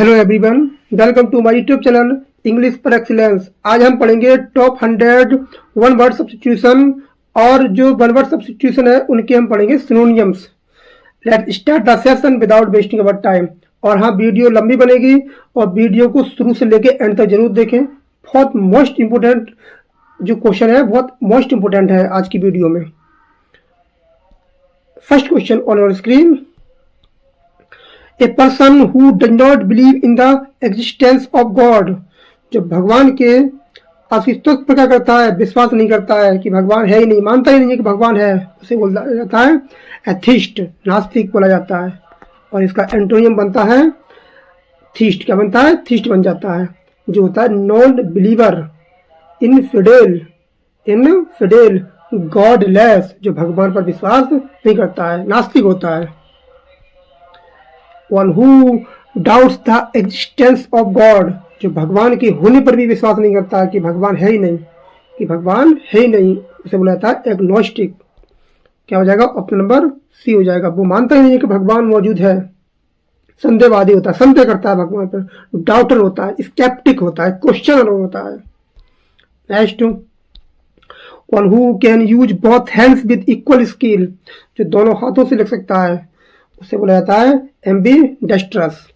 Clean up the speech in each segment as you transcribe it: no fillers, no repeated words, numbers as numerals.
Hello everyone, welcome to my YouTube channel English par excellence. आज हम पढ़ेंगे top 100 one word substitution, और जो वन वर्ड सब्स्टिट्यूशन है उनके हम पढ़ेंगे synonyms. Let's start the session without wasting our time. और हाँ, वीडियो लंबी बनेगी और वीडियो को शुरू से लेके एंड तक जरूर देखें। बहुत मोस्ट इंपोर्टेंट जो क्वेश्चन है, बहुत मोस्ट इंपोर्टेंट है आज की वीडियो में। First question on your screen. A person who does not believe in the existence of God, जो भगवान के अस्तित्व पर क्या करता है, विश्वास नहीं करता है कि भगवान है ही नहीं, मानता ही नहीं है कि भगवान है, उसे बोला जाता है एथिस्ट, नास्तिक बोला जाता है। और इसका एंटोनियम बनता है थीस्ट। क्या बनता है? थीस्ट बन जाता है, जो होता है नॉन बिलीवर, इनफिडेल, गॉडलेस, जो भगवान पर विश्वास नहीं करता है, नास्तिक होता है। One who doubts the existence of God, जो भगवान के होने पर भी विश्वास नहीं करता कि भगवान है ही नहीं, उसे बोला जाता है एग्नोस्टिक। क्या हो जाएगा? ऑप्शन नंबर सी हो जाएगा। वो मानता ही नहीं है कि भगवान मौजूद है, संदेहवादी होता है, संदेह करता है भगवान पर, डाउटर होता है, स्केप्टिक होता है, क्वेश्चनर होता है। Next, one who can use both hands with equal skill, जो दोनों हाथों से लिख सकता है, उसे बोला जाता है एम्बीडेक्स्ट्रस।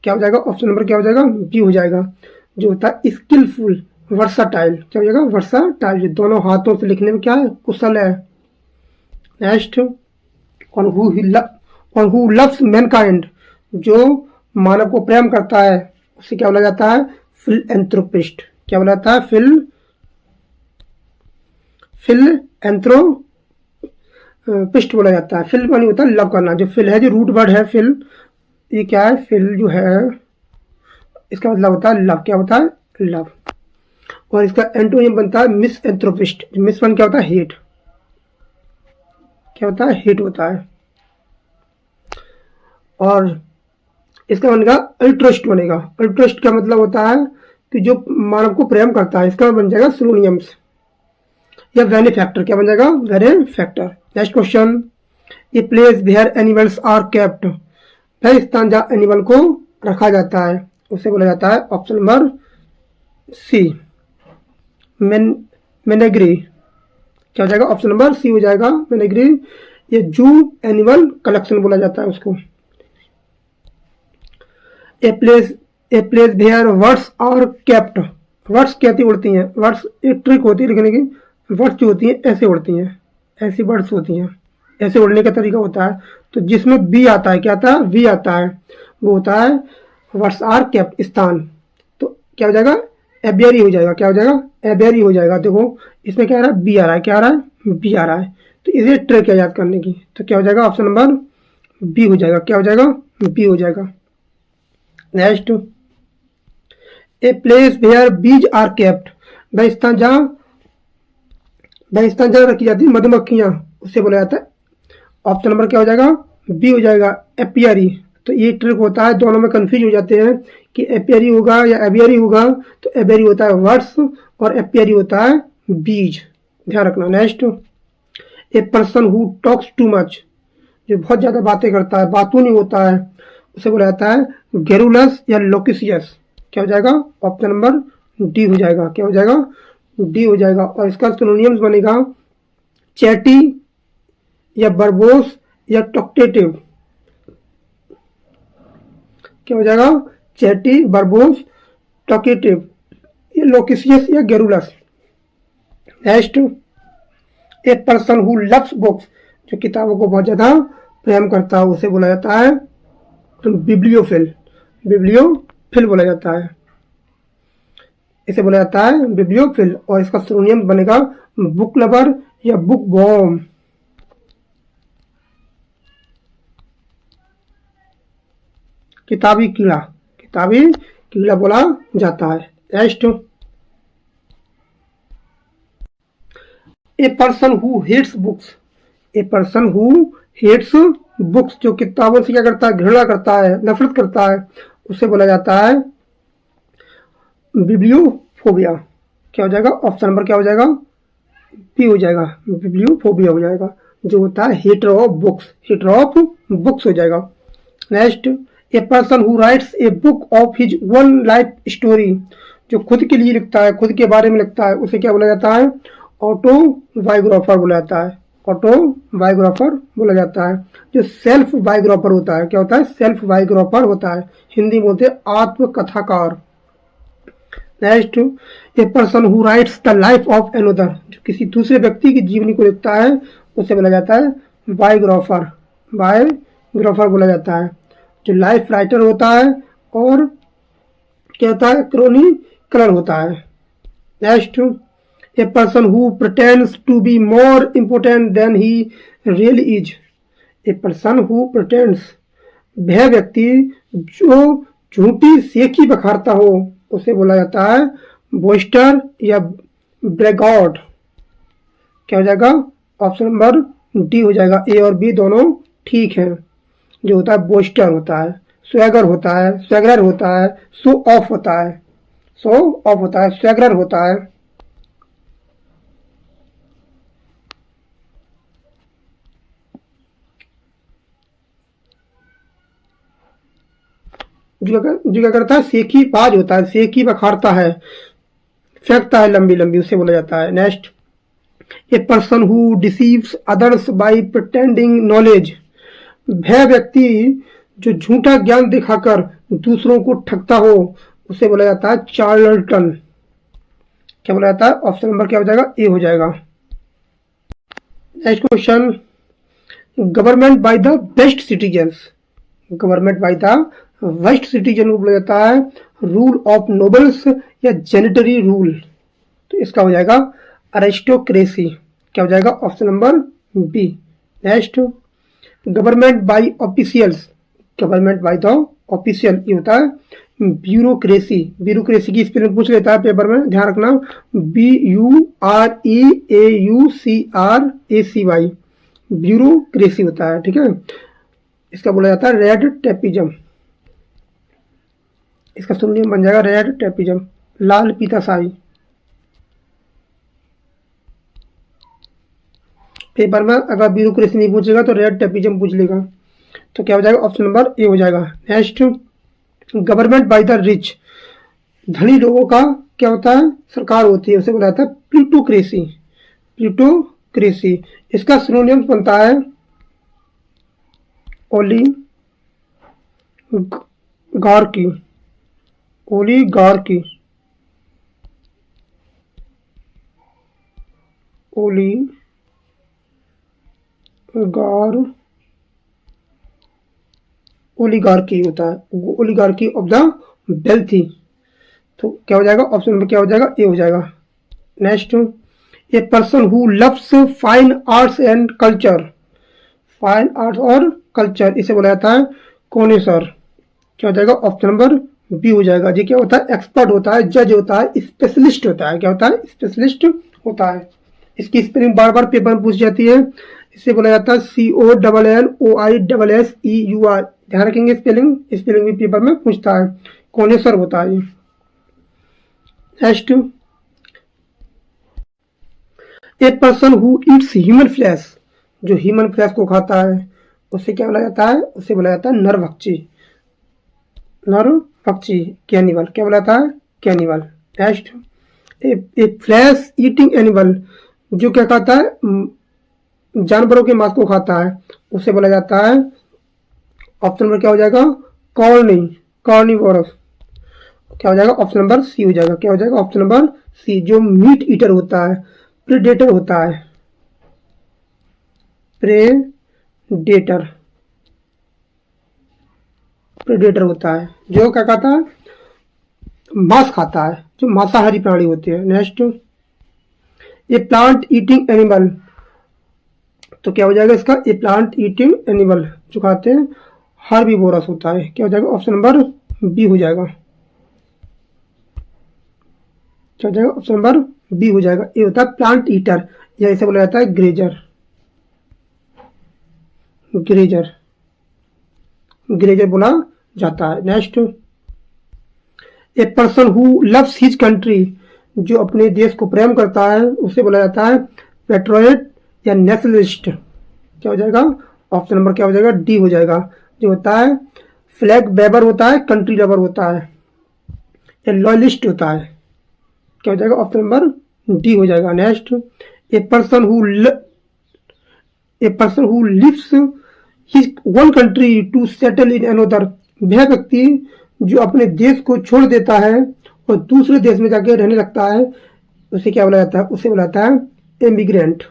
क्या हो जाएगा? ऑप्शन नंबर क्या हो जाएगा? बी हो जाएगा, जो होता है स्किलफुल, वर्साटाइल। क्या हो जाएगा? वर्साटाइल, जो दोनों हाथों से लिखने में क्या है, कुशल है। Next, one who loves Mankind, जो मानव को प्रेम करता है, उसे क्या बोला जाता है? फिलएंथ्रोपिस्ट। क्या बोला जाता है? फिलएंथ्रोपिस्ट बोला जाता है। फिल मानी होता है लव करना, जो फिल है, जो रूट वर्ड है फिल, ये क्या है? फिल जो है इसका मतलब होता है लव। क्या होता है? लव। और इसका एंटोनियम बनता है मिसएंथ्रोपिस्ट। मिस वन क्या होता है? हेट। क्या होता है? हेट होता है। और इसका बनेगा अल्ट्रुइस्ट बनेगा। अल्ट्रुइस्ट का मतलब होता है कि जो मानव को प्रेम करता है, इसका बन जाएगा सिनोनियम्स या बेनिफैक्टर। क्या बन जाएगा? Benefactor. Next question, a place where animals are kept, वह स्थान जहाँ एनिमल को रखा जाता है, उसे बोला जाता है ऑप्शन नंबर सी, मेनेगरी। क्या हो जाएगा? ऑप्शन नंबर सी हो जाएगा, मेनेगरी। ये जू एनिमल कलेक्शन बोला जाता है उसको। A place where words are kept, words कैसी उड़ती हैं? वर्ड्स एक ट्रिक होती है लिखने की। वर्ड्स जो होती हैं ऐसे उड़ती हैं, ऐसी वर्ड्स होती हैं, ऐसे उड़ने का तरीका होता है। तो जिसमें बी आता है, क्या आता है? वी आता है, वो होता है वर्ड्स आर केप्ट, स्थान। तो क्या हो जाएगा? एबियरी हो जाएगा। क्या हो जाएगा? एबियरी हो जाएगा। देखो इसमें क्या आ रहा है? बी आ रहा है। क्या आ रहा है? बी आ रहा है। तो इसे ट्रिक है याद करने की। तो क्या हो जाएगा? ऑप्शन नंबर बी हो जाएगा। क्या हो जाएगा? बी हो जाएगा। Next, a place where bees are kept, वह स्थान जहाँ रखी जाती है मधुमक्खियां, उसे बोला जाता है। ऑप्शन नंबर क्या हो जाएगा? बी हो जाएगा, एपियरी। तो ये ट्रिक होता है, दोनों में कंफ्यूज हो जाते हैं कि एपियरी होगा या एबियरी होगा। तो एबियरी होता है वर्ड्स और एपियरी होता है बीज, ध्यान रखना। Next, a person who talks too much, जो बहुत ज्यादा बातें करता है, बातूनी होता है, उसे बोला जाता है गेरुलस या लोकिसियस। क्या हो जाएगा? ऑप्शन नंबर डी हो जाएगा। क्या हो जाएगा? डी हो जाएगा। और इसका सिनोनियम्स बनेगा चैटी या बर्बोस या टॉक्टेटिव। क्या हो जाएगा? चैटी, बर्बोस, टॉकेटिव, ये लोकिसियस या garrulous. Next, a person who loves books, जो किताबों को बहुत ज्यादा प्रेम करता है, उसे बोला जाता है बिब्लियोफिल बोला जाता है, इसे बोला जाता है बिब्लियोफिल। और इसका सिनोनियम बनेगा बुक लवर या बुक वॉर्म। किताबी कीड़ा बोला जाता है। Next, a person who hates books, जो किताबों से क्या करता है? घृणा करता है, नफरत करता है, उसे बोला जाता है बिब्लियोफोबिया। क्या हो जाएगा? ऑप्शन नंबर क्या हो जाएगा? बी हो जाएगा, बिब्लियोफोबिया हो जाएगा, जो होता है हेटर ऑफ बुक्स हो जाएगा। Next, a person who writes a book of his one life story, जो खुद के लिए लिखता है, खुद के बारे में लिखता है, उसे क्या बोला जाता है? ऑटो बायोग्राफर बोला जाता है। ऑटो बायोग्राफर बोला जाता है। जो सेल्फ बायोग्राफर होता है, क्या होता है? सेल्फ बायोग्राफर होता है। हिंदी में बोलते हैं आत्मकथाकार। Next, a person who writes the life of another, जो किसी दूसरे व्यक्ति की जीवनी को लिखता है, उसे बोला जाता है बायोग्राफर। बायोग्राफर बोला जाता है। जो लाइफ राइटर होता है और क्या होता है? क्रोनिकलर होता है। Next, a person who pretends to be more important than he really is. A person who pretends, वह व्यक्ति जो झूठी सेखी बखारता हो, उसे बोला जाता है बोस्टर या ब्रेगॉट। क्या हो जाएगा? ऑप्शन नंबर डी हो जाएगा। ए और बी दोनों ठीक है। जो होता है बोस्टर होता है, स्वैगर होता है, स्वैगरर होता है, शो ऑफ होता है, शो ऑफ होता है, स्वैगरर होता है। जो क्या करता है? सेखी बाज होता है, सेखी बखारता है, फेंकता है लंबी लंबी, उसे बोला जाता है। Next, a person who deceives others by pretending knowledge, वह व्यक्ति जो झूठा ज्ञान दिखाकर दूसरों को ठगता हो, उसे बोला जाता है चार्लटन। क्या बोला जाता है? ऑप्शन नंबर क्या हो जाएगा? ए हो जाएगा। Next question, government by the best citizens, government by the best citizen को बोला जाता है रूल ऑफ नोबल्स या जेनिटरी रूल। तो इसका हो जाएगा अरिस्टोक्रेसी। क्या हो जाएगा? Option number B. Next, government by officials, government by the official, ये होता है ब्यूरोक्रेसी। ब्यूरोक्रेसी की स्पेलिंग पूछ लेता है पेपर में, ध्यान रखना, BUREAUCRACY, ब्यूरोक्रेसी होता है। ठीक है, इसका बोला जाता है रेड टेपिज्म। इसका सुनिए बन जाएगा रेड टेपिज्म, लाल पीताशाही। पेपर में अगर ब्यूरोक्रेसी नहीं पूछेगा तो रेड टेपिज्म पूछ लेगा। तो क्या हो जाएगा? ऑप्शन नंबर ए हो जाएगा। Next, government by the rich, धनी लोगों का क्या होता है? सरकार होती है, उसे बोला जाता है प्लूटोक्रेसी। प्लूटोक्रेसी, इसका सिनोनिम्स बनता है ओलिगार्की, ओलिगार्की, ओलिगार्की होता है, ओलिगार्की ऑफ द वेल्थी। तो क्या हो जाएगा? ऑप्शन नंबर क्या हो जाएगा? ए हो जाएगा। Next, a person who loves fine arts and culture, fine arts और कल्चर, इसे बोला जाता है कॉनेसर। क्या हो जाएगा? ऑप्शन नंबर बी हो जाएगा। जी क्या होता है? एक्सपर्ट होता है, जज होता है, स्पेशलिस्ट होता है। क्या होता है? स्पेशलिस्ट होता है। इसकी स्पेलिंग बार बार पेपर में पूछ जाती है। इसे बोला जाता है CONNOISSEUR। ध्यान रखेंगे स्पेलिंग, स्पेलिंग भी पेपर में पूछता है। कॉनेसर होता है। Next, a person who Yeats human flesh, जो ह्यूमन फ्लैश को खाता है, उसे क्या बोला जाता है? उसे बोला जाता है नरभक्षी। नरभक्षी, कैनिबल। क्या बोला जाता है? कैनिबल। नेक्स्ट, ए फ्लैश ईटिंग एनिमल, जो क्या खाता है? जानवरों के मांस को खाता है, उसे बोला जाता है, ऑप्शन नंबर क्या हो जाएगा? कार्निवोरस। क्या हो जाएगा? ऑप्शन नंबर सी हो जाएगा। क्या हो जाएगा? Option number C. जो मीट ईटर होता है, प्रेडेटर होता है, प्रेडेटर, प्रेडेटर होता है, जो क्या खाता है? मांस खाता है, जो मांसाहारी प्राणी होते हैं। नेक्स्ट, ए प्लांट ईटिंग एनिमल, तो क्या हो जाएगा इसका? ए प्लांट ईटिंग एनिमल, जो खाते हैं हार्बीवोरस होता है। क्या हो जाएगा? ऑप्शन नंबर बी हो जाएगा। क्या हो जाएगा? ऑप्शन नंबर बी हो जाएगा। ये होता है प्लांट ईटर, या इसे बोला जाता है ग्रेजर। ग्रेजर, ग्रेजर बोला जाता है। Next, a person who loves his country, जो अपने देश को प्रेम करता है, उसे बोला जाता है पेट्रियट या नेशनलिस्ट। क्या हो जाएगा? ऑप्शन नंबर क्या हो जाएगा? डी हो जाएगा। जो होता है फ्लैग वेबर होता है, कंट्री लवर होता है, या लॉयलिस्ट होता है। क्या हो जाएगा? ऑप्शन नंबर डी हो जाएगा। Next, a person who leaves his own country to settle in another, वह व्यक्ति जो अपने देश को छोड़ देता है और दूसरे देश में जाके रहने लगता है, उसे क्या बोला जाता है? उसे बोला जाता है इमिग्रेंट।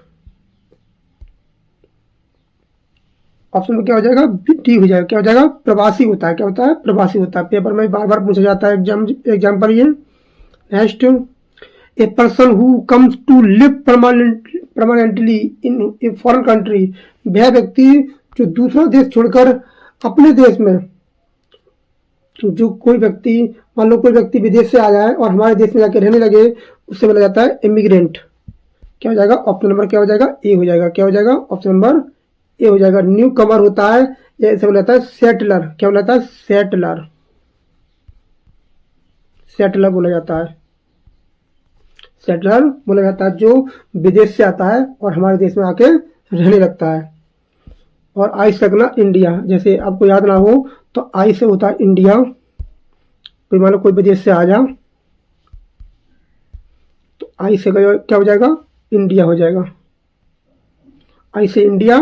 ऑप्शन में क्या हो जाएगा? डी हो जाएगा। क्या हो जाएगा? प्रवासी होता है। क्या होता है? प्रवासी होता है। पेपर में बार बार पूछा जाता है एग्जाम पर ये। Next, a person who comes to live permanently in a foreign country, वह व्यक्ति जो दूसरा देश छोड़कर अपने देश में, जो कोई व्यक्ति, मान लो कोई व्यक्ति विदेश से आया है और हमारे देश में जाके रहने लगे, उससे बोला जाता है इमिग्रेंट। क्या हो जाएगा? ऑप्शन नंबर क्या हो जाएगा? ए हो जाएगा। क्या हो जाएगा? ऑप्शन नंबर ए हो जाएगा। न्यू कमर होता है, या इसे बोला जाता है सेटलर। क्या बोला जाता है? सेटलर। सेटलर बोला जाता है। सेटलर बोला जाता है जो विदेश से आता है और हमारे देश में आके रहने लगता है। और आई से लगना इंडिया, जैसे आपको याद ना हो तो आई से होता है इंडिया। कोई मान लो कोई विदेश से आ जा तो आई से क्या हो जाएगा? इंडिया हो जाएगा। आई से इंडिया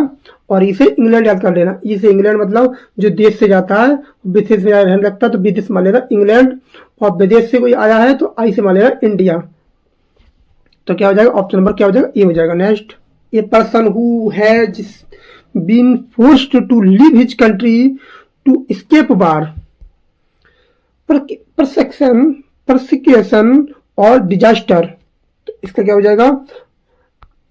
और ई से इंग्लैंड याद कर लेना। ई से इंग्लैंड मतलब जो देश से जाता है विदेश में रहने लगता है तो विदेश मान लेना इंग्लैंड, और विदेश से कोई आया है तो आई से मान लेना इंडिया। तो क्या हो जाएगा? ऑप्शन नंबर क्या हो जाएगा? ए हो जाएगा। Next, a person who has been forced to leave his country to escape war, persecution और डिजास्टर। तो इसका क्या हो जाएगा?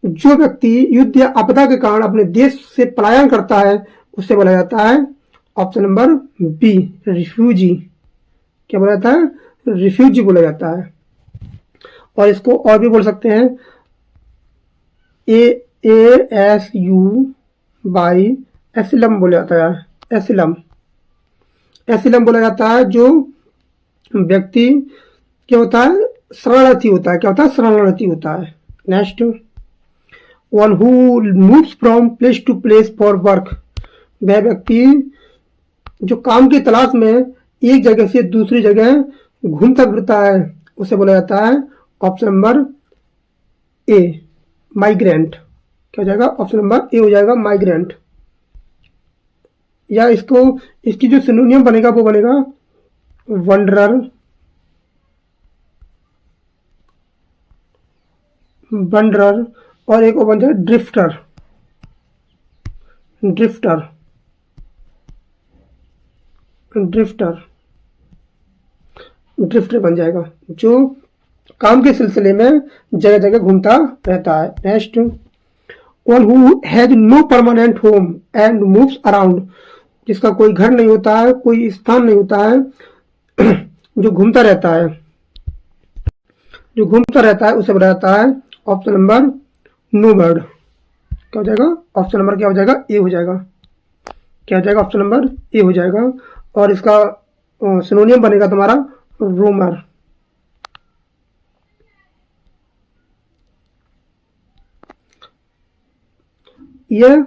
जो व्यक्ति युद्ध या आपदा के कारण अपने देश से पलायन करता है उसे बोला जाता है, ऑप्शन नंबर बी, रिफ्यूजी। क्या बोला जाता है? रिफ्यूजी बोला जाता है। और इसको और भी बोल सकते हैं, ASU एसिलम बोला जाता है। एसिलम बोला जाता है जो व्यक्ति क्या होता है? शरणार्थी होता है। क्या होता है? शरणार्थी होता है। Next, one who moves from place to place for work, वह व्यक्ति जो काम की तलाश में एक जगह से दूसरी जगह घूमता फिरता है उसे बोला जाता है, ऑप्शन नंबर ए, माइग्रेंट। क्या हो जाएगा? ऑप्शन नंबर ए हो जाएगा, माइग्रेंट। या इसकी जो सिनोनियम बनेगा वो बनेगा वंडरर, और एक वो बन जाएगा ड्रिफ्टर। ड्रिफ्टर बन जाएगा जो काम के सिलसिले में जगह जगह घूमता रहता है। Next, one who has no permanent home and moves around, जिसका कोई घर नहीं होता है, कोई स्थान नहीं होता है, जो घूमता रहता है उसे बोला जाता है, ऑप्शन नंबर नोमैड। क्या हो जाएगा? ऑप्शन नंबर क्या हो जाएगा? ए हो जाएगा। क्या हो जाएगा? ऑप्शन नंबर ए हो जाएगा। और इसका सिनोनियम बनेगा तुम्हारा रोमर। यह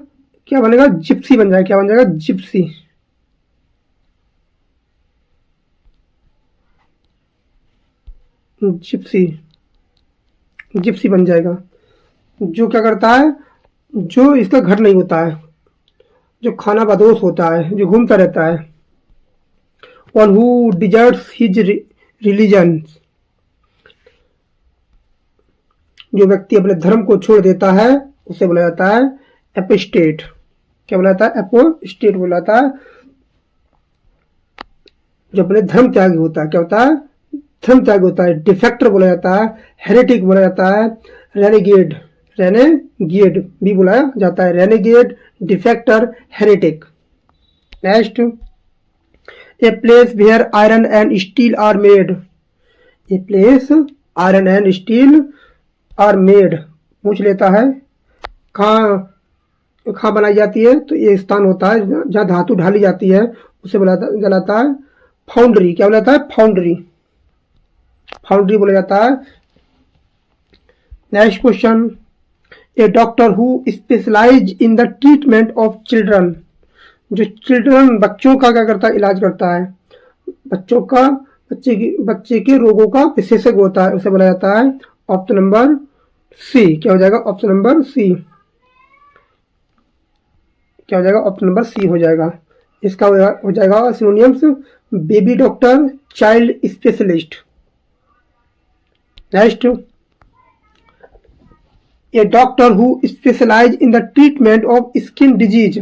क्या बनेगा? जिप्सी बन जाएगा। क्या बन जाएगा? जिप्सी। जिप्सी बन जाएगा। जो क्या करता है? जो इसका घर नहीं होता है, जो खाना बदोश होता है, जो घूमता रहता है। One who deserts his religion, जो व्यक्ति अपने धर्म को छोड़ देता है उसे बोला जाता है एपोस्टेट। क्या बोला जाता है? एपोस्टेट बोला जाता है जो अपने धर्म त्यागी होता है। क्या होता है? धर्म त्यागी होता है। डिफेक्टर बोला जाता है, हेरेटिक बोला जाता है, रेनेगेड भी बुलाया जाता है। Renegade, defector, heretic. Next, a place where iron and steel are made, a place iron and steel are made पूछ लेता है कहाँ बनाई जाती है, तो ये स्थान होता है जहाँ धातु ढाली जाती है उसे जलाता है फाउंड्री। क्या बोला जाता है? फाउंड्री बोला जाता है। Next question, a doctor who specialize in the treatment of children, जो चिल्ड्रन बच्चों का क्या करता है, इलाज करता है, बच्चों का बच्चे के रोगों का विशेषज्ञ होता है, उसे बोला जाता है ऑप्शन नंबर सी। क्या हो जाएगा ऑप्शन नंबर सी, क्या हो जाएगा ऑप्शन नंबर सी हो जाएगा। इसका हो जाएगा synonyms, baby doctor, child specialist. Next, a doctor who specialize in the treatment of skin disease.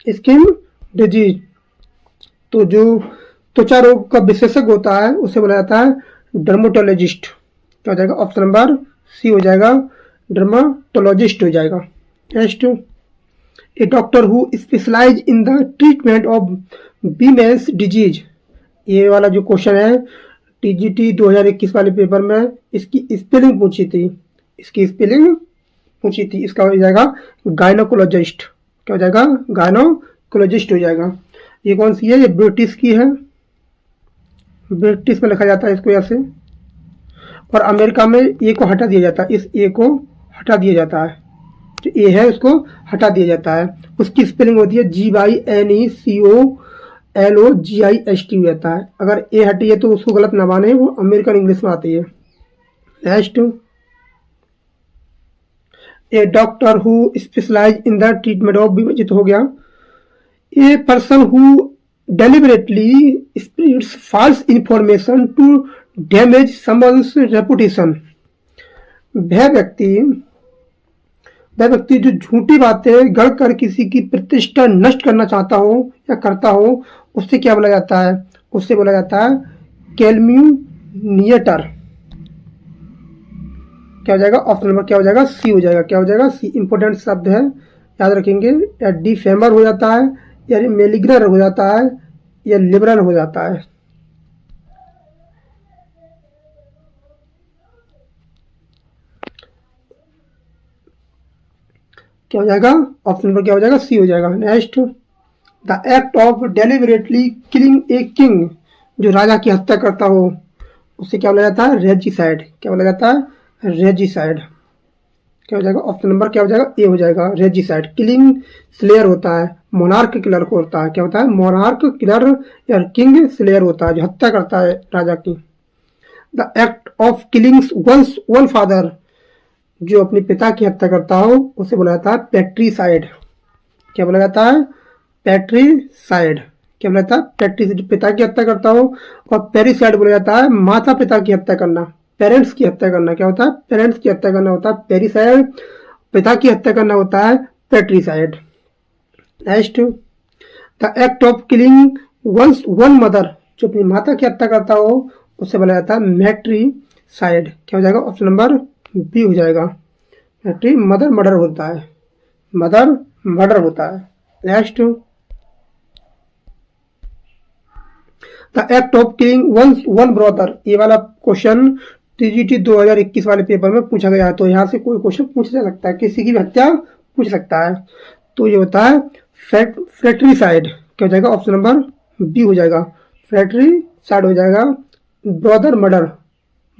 Skin disease, तो जो त्वचा रोग का विशेषज्ञ होता है उसे बोला जाता है डर्मेटोलॉजिस्ट। क्या हो जाएगा ऑप्शन नंबर सी हो जाएगा, डर्मेटोलॉजिस्ट हो जाएगा। Next, a doctor who specialize in the treatment of women's disease. ये वाला जो क्वेश्चन है टीजीटी 2021 वाले पेपर में इसकी स्पेलिंग पूछी थी, इसकी स्पेलिंग पूछी थी। इसका हो जाएगा गायनोकोलॉजिस्ट। क्या हो जाएगा गायनोकोलॉजिस्ट हो जाएगा। ये कौन सी है, ये ब्रिटिश की है, ब्रिटिश में लिखा जाता है इसको ऐसे, और अमेरिका में ए को हटा दिया जाता है, इस ए को हटा दिया जाता है, जो ए है उसको हटा दिया जाता है। उसकी स्पेलिंग होती है GYNECOLOGIST हो जाता है। अगर ए हटी है तो उसको गलत ना माने, वो अमेरिकन इंग्लिश में आती है। Next, a doctor who specialize in the treatment of, विभाजित हो गया। A person who deliberately spreads false information to damage someone's reputation। वह व्यक्ति जो झूठी बातें गढ़कर किसी की प्रतिष्ठा नष्ट करना चाहता हो या करता हो, उससे क्या बोला जाता है, उससे बोला जाता है कैलम्यूनिएटर। क्या हो जाएगा ऑप्शन नंबर, क्या हो जाएगा सी हो जाएगा। क्या हो जाएगा सी, इंपोर्टेंट शब्द है, याद रखेंगे। या डिफेमर हो जाता है, या मेलिग्नर हो जाता है, या लिबरल हो जाता है। क्या हो जाएगा ऑप्शन नंबर, क्या हो जाएगा सी हो जाएगा। Next, the act of deliberately killing a king. जो राजा की हत्या करता हो उससे क्या बोला जाता है, रेजिसाइड। क्या बोला जाता है, रेजिसाइड। क्या हो जाएगा ऑप्शन नंबर, क्या हो जाएगा ए हो जाएगा, रेजिसाइड। किलिंग स्लेयर होता है, मोनार्क किलर को होता है। क्या होता है, मोनार्क किलर या किंग स्लेयर होता है, जो हत्या करता है राजा की। The act of killing one's own father. जो अपने पिता की हत्या करता हो उसे बोला जाता है पेट्रीसाइड। क्या बोला जाता है, पेट्रीसाइड। क्या बोला जाता है, पेट्री, जो पिता की हत्या करता हो। और पेरिसाइड बोला जाता है माता पिता की हत्या करना, पेरेंट्स की हत्या करना। क्या होता है, पेरेंट्स की हत्या करना होता है पेरिसाइड, पिता की हत्या करना होता है patricide. Next, the act of killing one's own mother. जो अपनी माता की हत्या करता हो उसे बोला जाता है मैट्रीसाइड। क्या हो जाएगा ऑप्शन नंबर बी हो जाएगा, मैट्री, मदर मर्डर होता है, मदर मर्डर होता है। Next, the act of killing one's own brother. ये वाला क्वेश्चन टीजीटी 2021 वाले पेपर में पूछा गया है, तो यहाँ से कोई क्वेश्चन पूछ सकता है, किसी की भी हत्या पूछ सकता है। तो ये होता है फ्रेट्रीसाइड। क्या हो जाएगा ऑप्शन नंबर बी हो जाएगा, फ्रेट्रीसाइड हो जाएगा। ब्रदर मर्डर,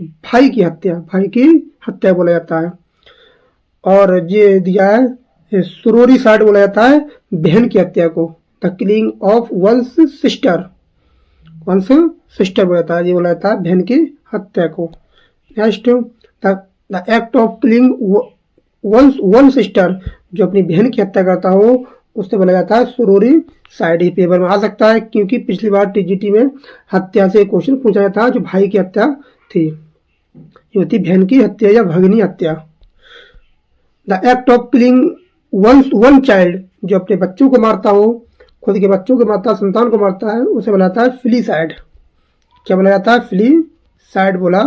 भाई की हत्या, भाई की हत्या बोला जाता है। और ये दिया है सुरोरीसाइड बोला जाता है बहन की हत्या को। The killing of one's sister, one's sister बोला जाता है, ये बोला जाता है बहन की हत्या को। Next, the act of killing one's own sister. जो अपनी बहन की हत्या करता हो उससे बोला जाता है सुरोरीसाइड। ही पेपर में आ सकता है क्योंकि पिछली बार टीजीटी में हत्या से क्वेश्चन पूछा गया था, जो भाई की हत्या थी, ये होती बहन की हत्या या भगिनी हत्या। The act of killing one's own child. जो अपने बच्चों को मारता हो, खुद के बच्चों को मारता है, संतान को मारता है, उसे बोला जाता है फिलीसाइड। क्या बोला जाता है, फिलीसाइड बोला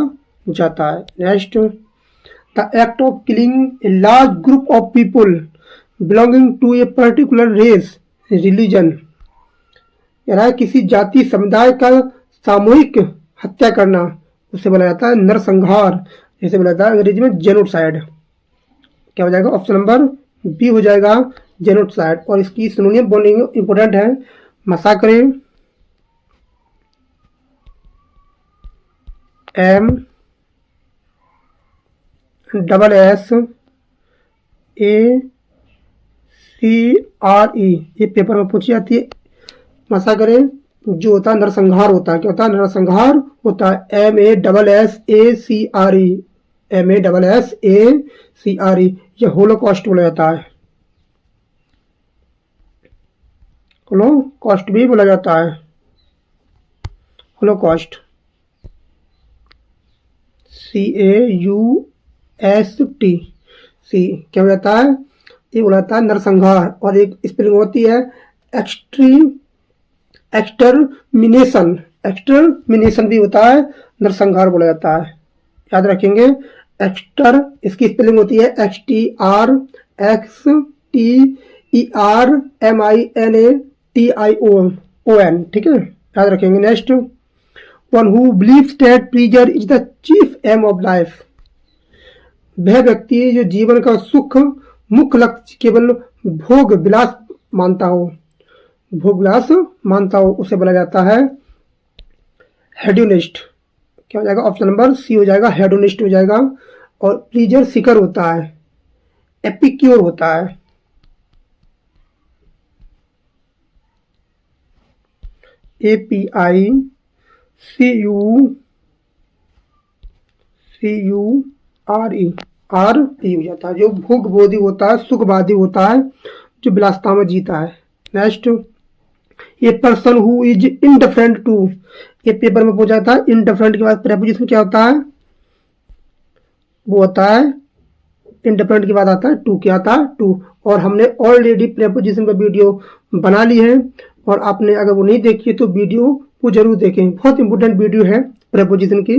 जाता है। Next, the act of killing a large group of people belonging to a particular race religion. यानी किसी जाति समुदाय का सामूहिक हत्या करना, उसे बोला जाता है नरसंहार, जिसे बोला जाता है अंग्रेजी में जेनोसाइड। क्या हो जाएगा ऑप्शन नंबर बी हो जाएगा, जेनोसाइड। और इसकी सिनोनियम बोलिंग इंपोर्टेंट है, मसाकरे, MSSACRE, CRE, ये पेपर में पूछी जाती है। मसा करें, जो होता है नरसंहार होता है, क्या होता है? नरसंहार होता है। MASSACRE, MASSACRE, ये होलोकॉस्ट बोला जाता है। होलोकॉस्ट भी बोला जाता है। होलोकॉस्ट, CAUST, सी क्या हो जाता है? ये बोला जाता है नरसंहार। और एक स्पेलिंग होती है एक्सटर्मिनेशन, एक्सटर्मिनेशन भी होता है, नरसंहार बोला जाता है। याद रखेंगे, एक्सटर, इसकी स्पेलिंग होती है XTRXTERMINATION, ठीक है, याद रखेंगे। Next, one who believes that pleasure is the chief aim of life, वह व्यक्ति जो जीवन का सुख मुख्य लक्ष्य केवल भोग विलास मानता हो, भोग विलास मानता हो, उसे बोला जाता है हेडोनिस्ट। क्या हो जाएगा? ऑप्शन नंबर सी हो जाएगा, हेडोनिस्ट हो जाएगा। और प्लीजर सीकर होता है, एपिक्योर होता है। APICURE, RE हो जाता है, जो भोगवादी होता है, सुखवादी होता है, जो विलासता में जीता है। Next, a person who is indifferent to, ये पेपर में पूछा था। इनडिफरेंट के बाद प्रेपोजिशन क्या होता है? वो होता है, इंडिफरेंट के बाद आता है टू, क्या आता है? टू। और हमने ऑलरेडी प्रेपोजिशन पर वीडियो बना ली है, और आपने अगर वो नहीं देखी तो वीडियो को जरूर देखें, बहुत इंपॉर्टेंट वीडियो है प्रेपोजिशन की।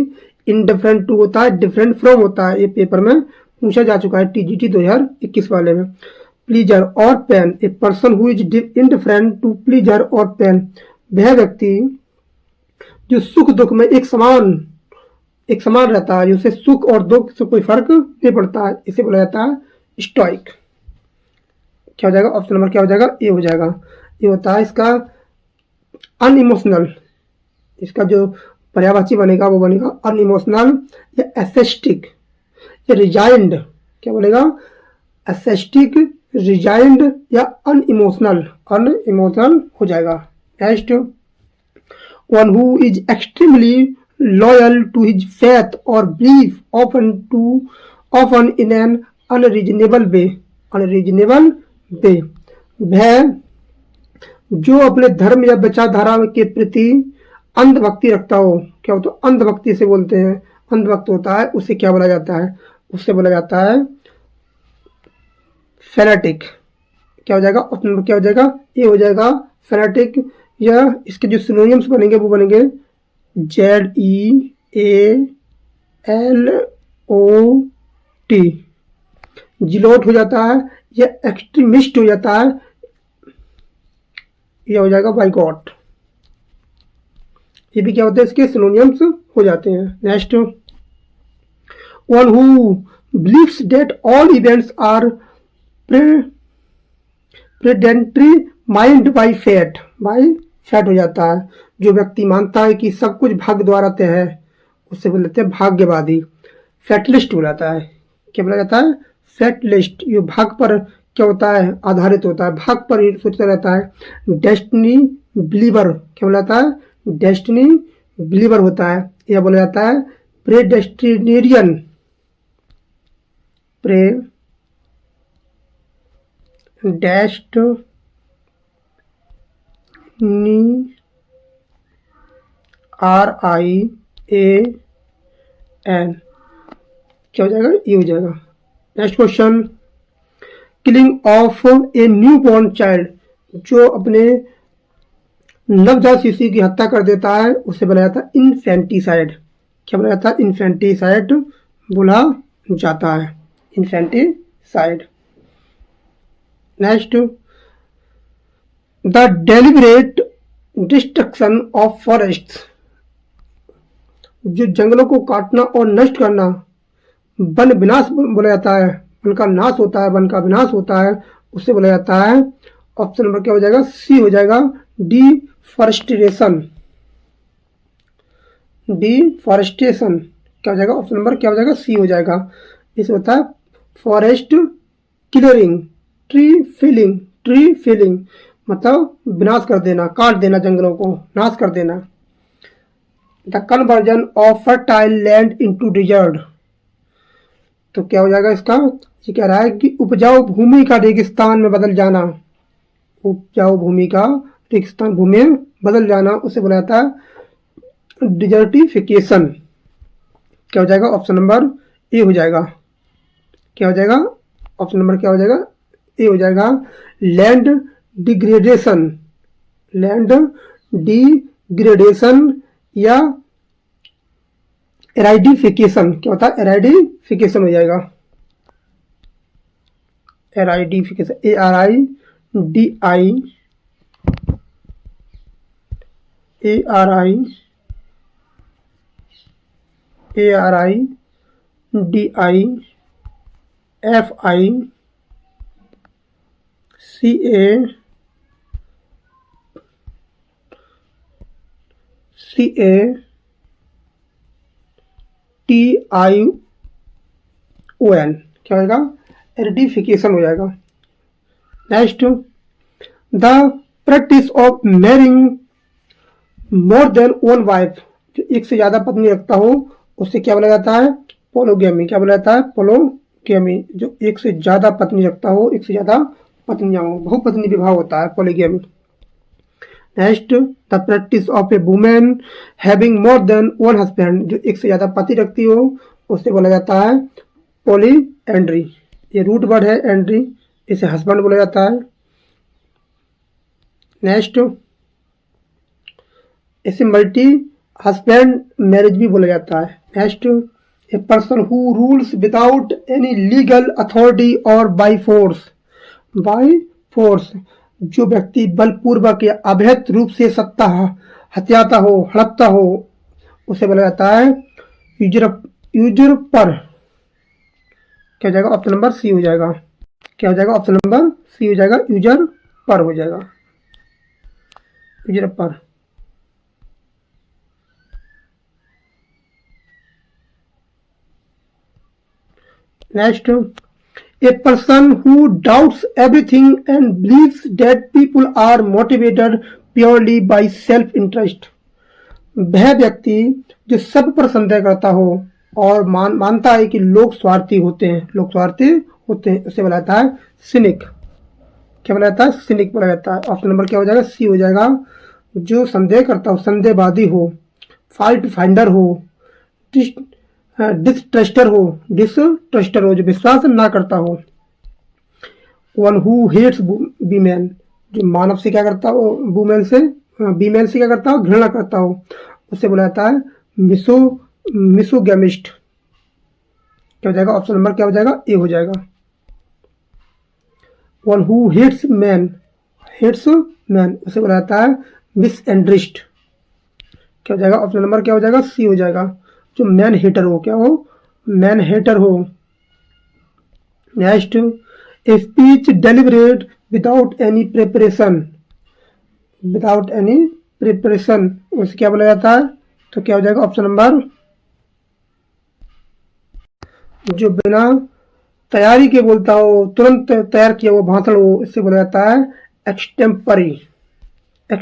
इंडिफरेंट टू होता है, डिफरेंट फ्रॉम होता है, ये पेपर में पूछा जा चुका है TGT 2021 वाले में। प्लीजर और pain, a person who is indifferent to pleasure और पेन, वह व्यक्ति जो सुख दुख में एक समान रहता है, जिससे सुख और दुख से कोई फर्क नहीं पड़ता है, इसे बोला जाता है स्टोइक। क्या हो जाएगा? ऑप्शन नंबर क्या हो जाएगा? ए हो जाएगा। ये होता है इसका अनइमोशनल, इसका जो पर्यायवाची बनेगा वो बनेगा अनइमोशनल या एसेस्टिक या रिजाइंड। क्या बोलेगा? एसेस्टिक, रिजाइंड या अनइमोशनल, अनइमोशनल हो जाएगा। Next, one who is extremely loyal to his faith और belief, often in an unreasonable way, unreasonable way, वह जो अपने धर्म या विचारधारा के प्रति अंधभक्ति रखता हो। क्या होता है? अंधभक्ति से बोलते हैं, अंधभक्त होता है, उसे क्या बोला जाता है? उससे बोला जाता है फैनेटिक। क्या हो जाएगा? ऑप्शन नंबर क्या हो जाएगा? ये हो जाएगा फैनेटिक। या इसके जो सिनोनिम्स बनेंगे वो बनेंगे ZEALOT, जिलोट हो जाता है, या एक्सट्रीमिस्ट हो जाता है, यह हो जाएगा बाइकॉट। ये भी क्या होता है? इसके सिनोनिम्स हो जाते हैं। Next, one who believes that all events are predetermined by fate, हो जाता है, जो व्यक्ति मानता है कि सब कुछ भाग्य द्वारा तय है, उससे बोलते हैं भाग्यवादी। फैटलिस्ट बोला जाता है। क्या बोला जाता है? फैटलिस्ट। ये भाग पर क्या होता है? आधारित होता है, भाग पर ही सोचता रहता है। डेस्टिनी बिलीवर, क्या बोला जाता है? डेस्टिनी बिलीवर होता है। यह बोला जाता है प्रेडेस्टिनेरियन, RIAN, क्या हो जाएगा? ये हो जाएगा। Next question, killing of a new born child, जो अपने नवजात शिशु की हत्या कर देता है, उसे बोला जाता है इन्फेंटिसाइड। क्या बोला जाता है? इन्फेंटिसाइड बोला जाता है, infanticide. Next, the deliberate destruction of forests, जो जंगलों को काटना और नष्ट करना, वन विनाश बोला जाता है, वन का नाश होता है, वन का विनाश होता है, उससे बोला जाता है। ऑप्शन नंबर क्या हो जाएगा? सी हो जाएगा, डिफॉरेस्टेशन। डिफॉरेस्टेशन क्या हो जाएगा? ऑप्शन नंबर क्या हो जाएगा? सी हो जाएगा। इसमें होता है forest clearing, tree felling, tree felling मतलब विनाश कर देना, काट देना, जंगलों को नाश कर देना। The conversion of fertile land into desert, तो क्या हो जाएगा इसका, ये कह रहा है कि उपजाऊ भूमि का रेगिस्तान में बदल जाना, उपजाऊ भूमि का रेगिस्तान भूमि में बदल जाना, उसे बोला जाता है डिजर्टिफिकेशन। क्या हो जाएगा, ऑप्शन नंबर ए हो जाएगा। क्या हो जाएगा, ऑप्शन नंबर क्या हो जाएगा, ए हो जाएगा। लैंड डिग्रेडेशन, लैंड डिग्रेडेशन या एराइडिफिकेशन, क्या होता है, एराइडिफिकेशन हो जाएगा। एराइडिफिकेशन, ARIDIFICATION, क्या होगा, एरिडिफिकेशन हो जाएगा। Next, the practice of marrying more than one wife, जो एक से ज्यादा पत्नी रखता हो उससे क्या बोला जाता है, पोलोगेमी। क्या बोला जाता है, पोलोगेमी। जो एक से ज्यादा पत्नी रखता हो, एक से ज्यादा पत्नियां हो, बहुपत्नी विवाह होता है, polygamy. Next, the practice of a women having more than one husband, जो एक से ज्यादा पति रखती हो उससे बोला जाता है पॉली एंड्री। ये रूट वर्ड है एंड्री, इसे हस्बैंड बोला जाता है। नेक्स्ट, इसे मल्टी हस्बैंड मैरिज भी बोला जाता है। Next, a person who rules without any legal authority और बाय फोर्स, जो व्यक्ति बलपूर्वक या अवैध रूप से सत्ता हथियाता हो, हड़पता हो, उसे बोला जाता है यूजरपर। क्या हो जाएगा, ऑप्शन नंबर सी हो जाएगा। क्या हो जाएगा, ऑप्शन नंबर सी हो जाएगा, यूजरपर हो जाएगा, usurper. Next, a person who doubts everything and believes that people are motivated purely by self interest, वह व्यक्ति जो सब पर संदेह करता हो और मानता है कि लोग स्वार्थी होते हैं, उसे बोला जाता है सिनिक। क्या बोला जाता है, सिनिक बोला जाता है। ऑप्शन नंबर क्या हो जाएगा, सी हो जाएगा। जो संदेह करता हो, संदेहवादी हो, फॉल्ट फाइंडर हो, डिसट्रस्टर हो, जो विश्वास ना करता हो। वन हु हेट्स वीमेन, जो मानव से क्या करता हो, वुमेन से क्या करता हो, घृणा करता हो, उसे बोला जाता है मिसोगैमिस्ट। क्या हो जाएगा, ऑप्शन नंबर क्या हो जाएगा, ए हो जाएगा। वन हु हेट्स मैन, उसे बोला जाता है मिसएंड्रिस्ट। क्या हो जाएगा, ऑप्शन नंबर क्या हो जाएगा, सी हो जाएगा। जो मैन हेटर हो, क्या हो, मैन हेटर हो। Next, a speech deliberate without any preparation, उसे क्या बोला जाता है, तो क्या हो जाएगा, ऑप्शन नंबर, जो बिना तैयारी के बोलता हो, तुरंत तैयार किया हुआ भाषण हो, इससे बोला जाता है एक्सटेम्पररी। क्या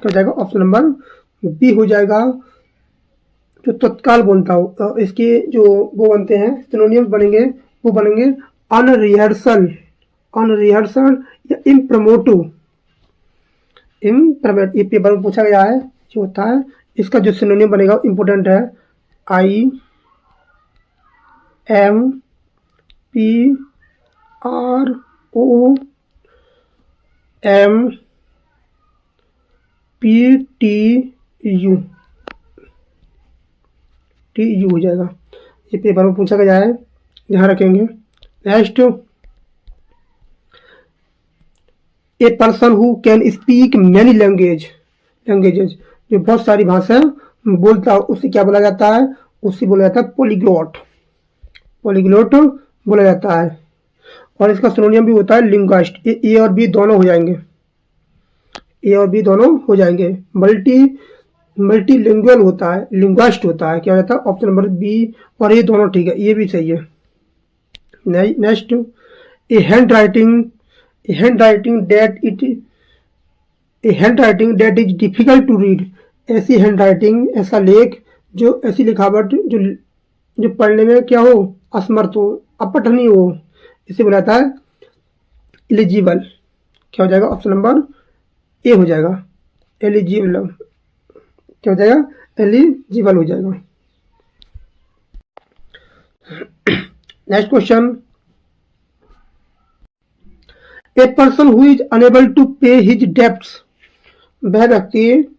हो जाएगा, ऑप्शन नंबर बी हो जाएगा। जो तत्काल बोलता हो, इसके जो वो बनते हैं सिनोनिम्स बनेंगे, वो बनेंगे अनरिहर्सल या इम्प्रमोटिव। ये पेपर में पूछा गया है, जो होता है इसका जो सिनोनिम बनेगा इंपोर्टेंट है, IMPROMPTU हो जाएगा। ये पेपर में पूछा गया है, ध्यान रखेंगे। Next, a person who can speak many languages, जो बहुत सारी भाषाएं बोलता है, उसे क्या बोला जाता है, उसे बोला जाता है पॉलीग्लॉट बोला जाता है। और इसका सिनोनिम भी होता है लिंग्विस्ट। ए और बी दोनों हो जाएंगे। मल्टीलिंगुअल होता है, लिंग्विस्ट होता है। क्या होता है, ऑप्शन नंबर बी और ये दोनों ठीक है, ये भी सही है। Next, a handwriting a handwriting that is difficult to read, ऐसी हैंड राइटिंग, ऐसा लेख, जो ऐसी लिखावट जो जो पढ़ने में क्या हो, असमर्थ हो, अपठनीय हो, इसे बोला जाता है एलिजिबल। क्या हो जाएगा, ऑप्शन नंबर ए हो जाएगा, एलिजिबल। क्या हो जाएगा, एलिजिबल हो जाएगा। Next question, a person who is unable to pay his debts, वह व्यक्ति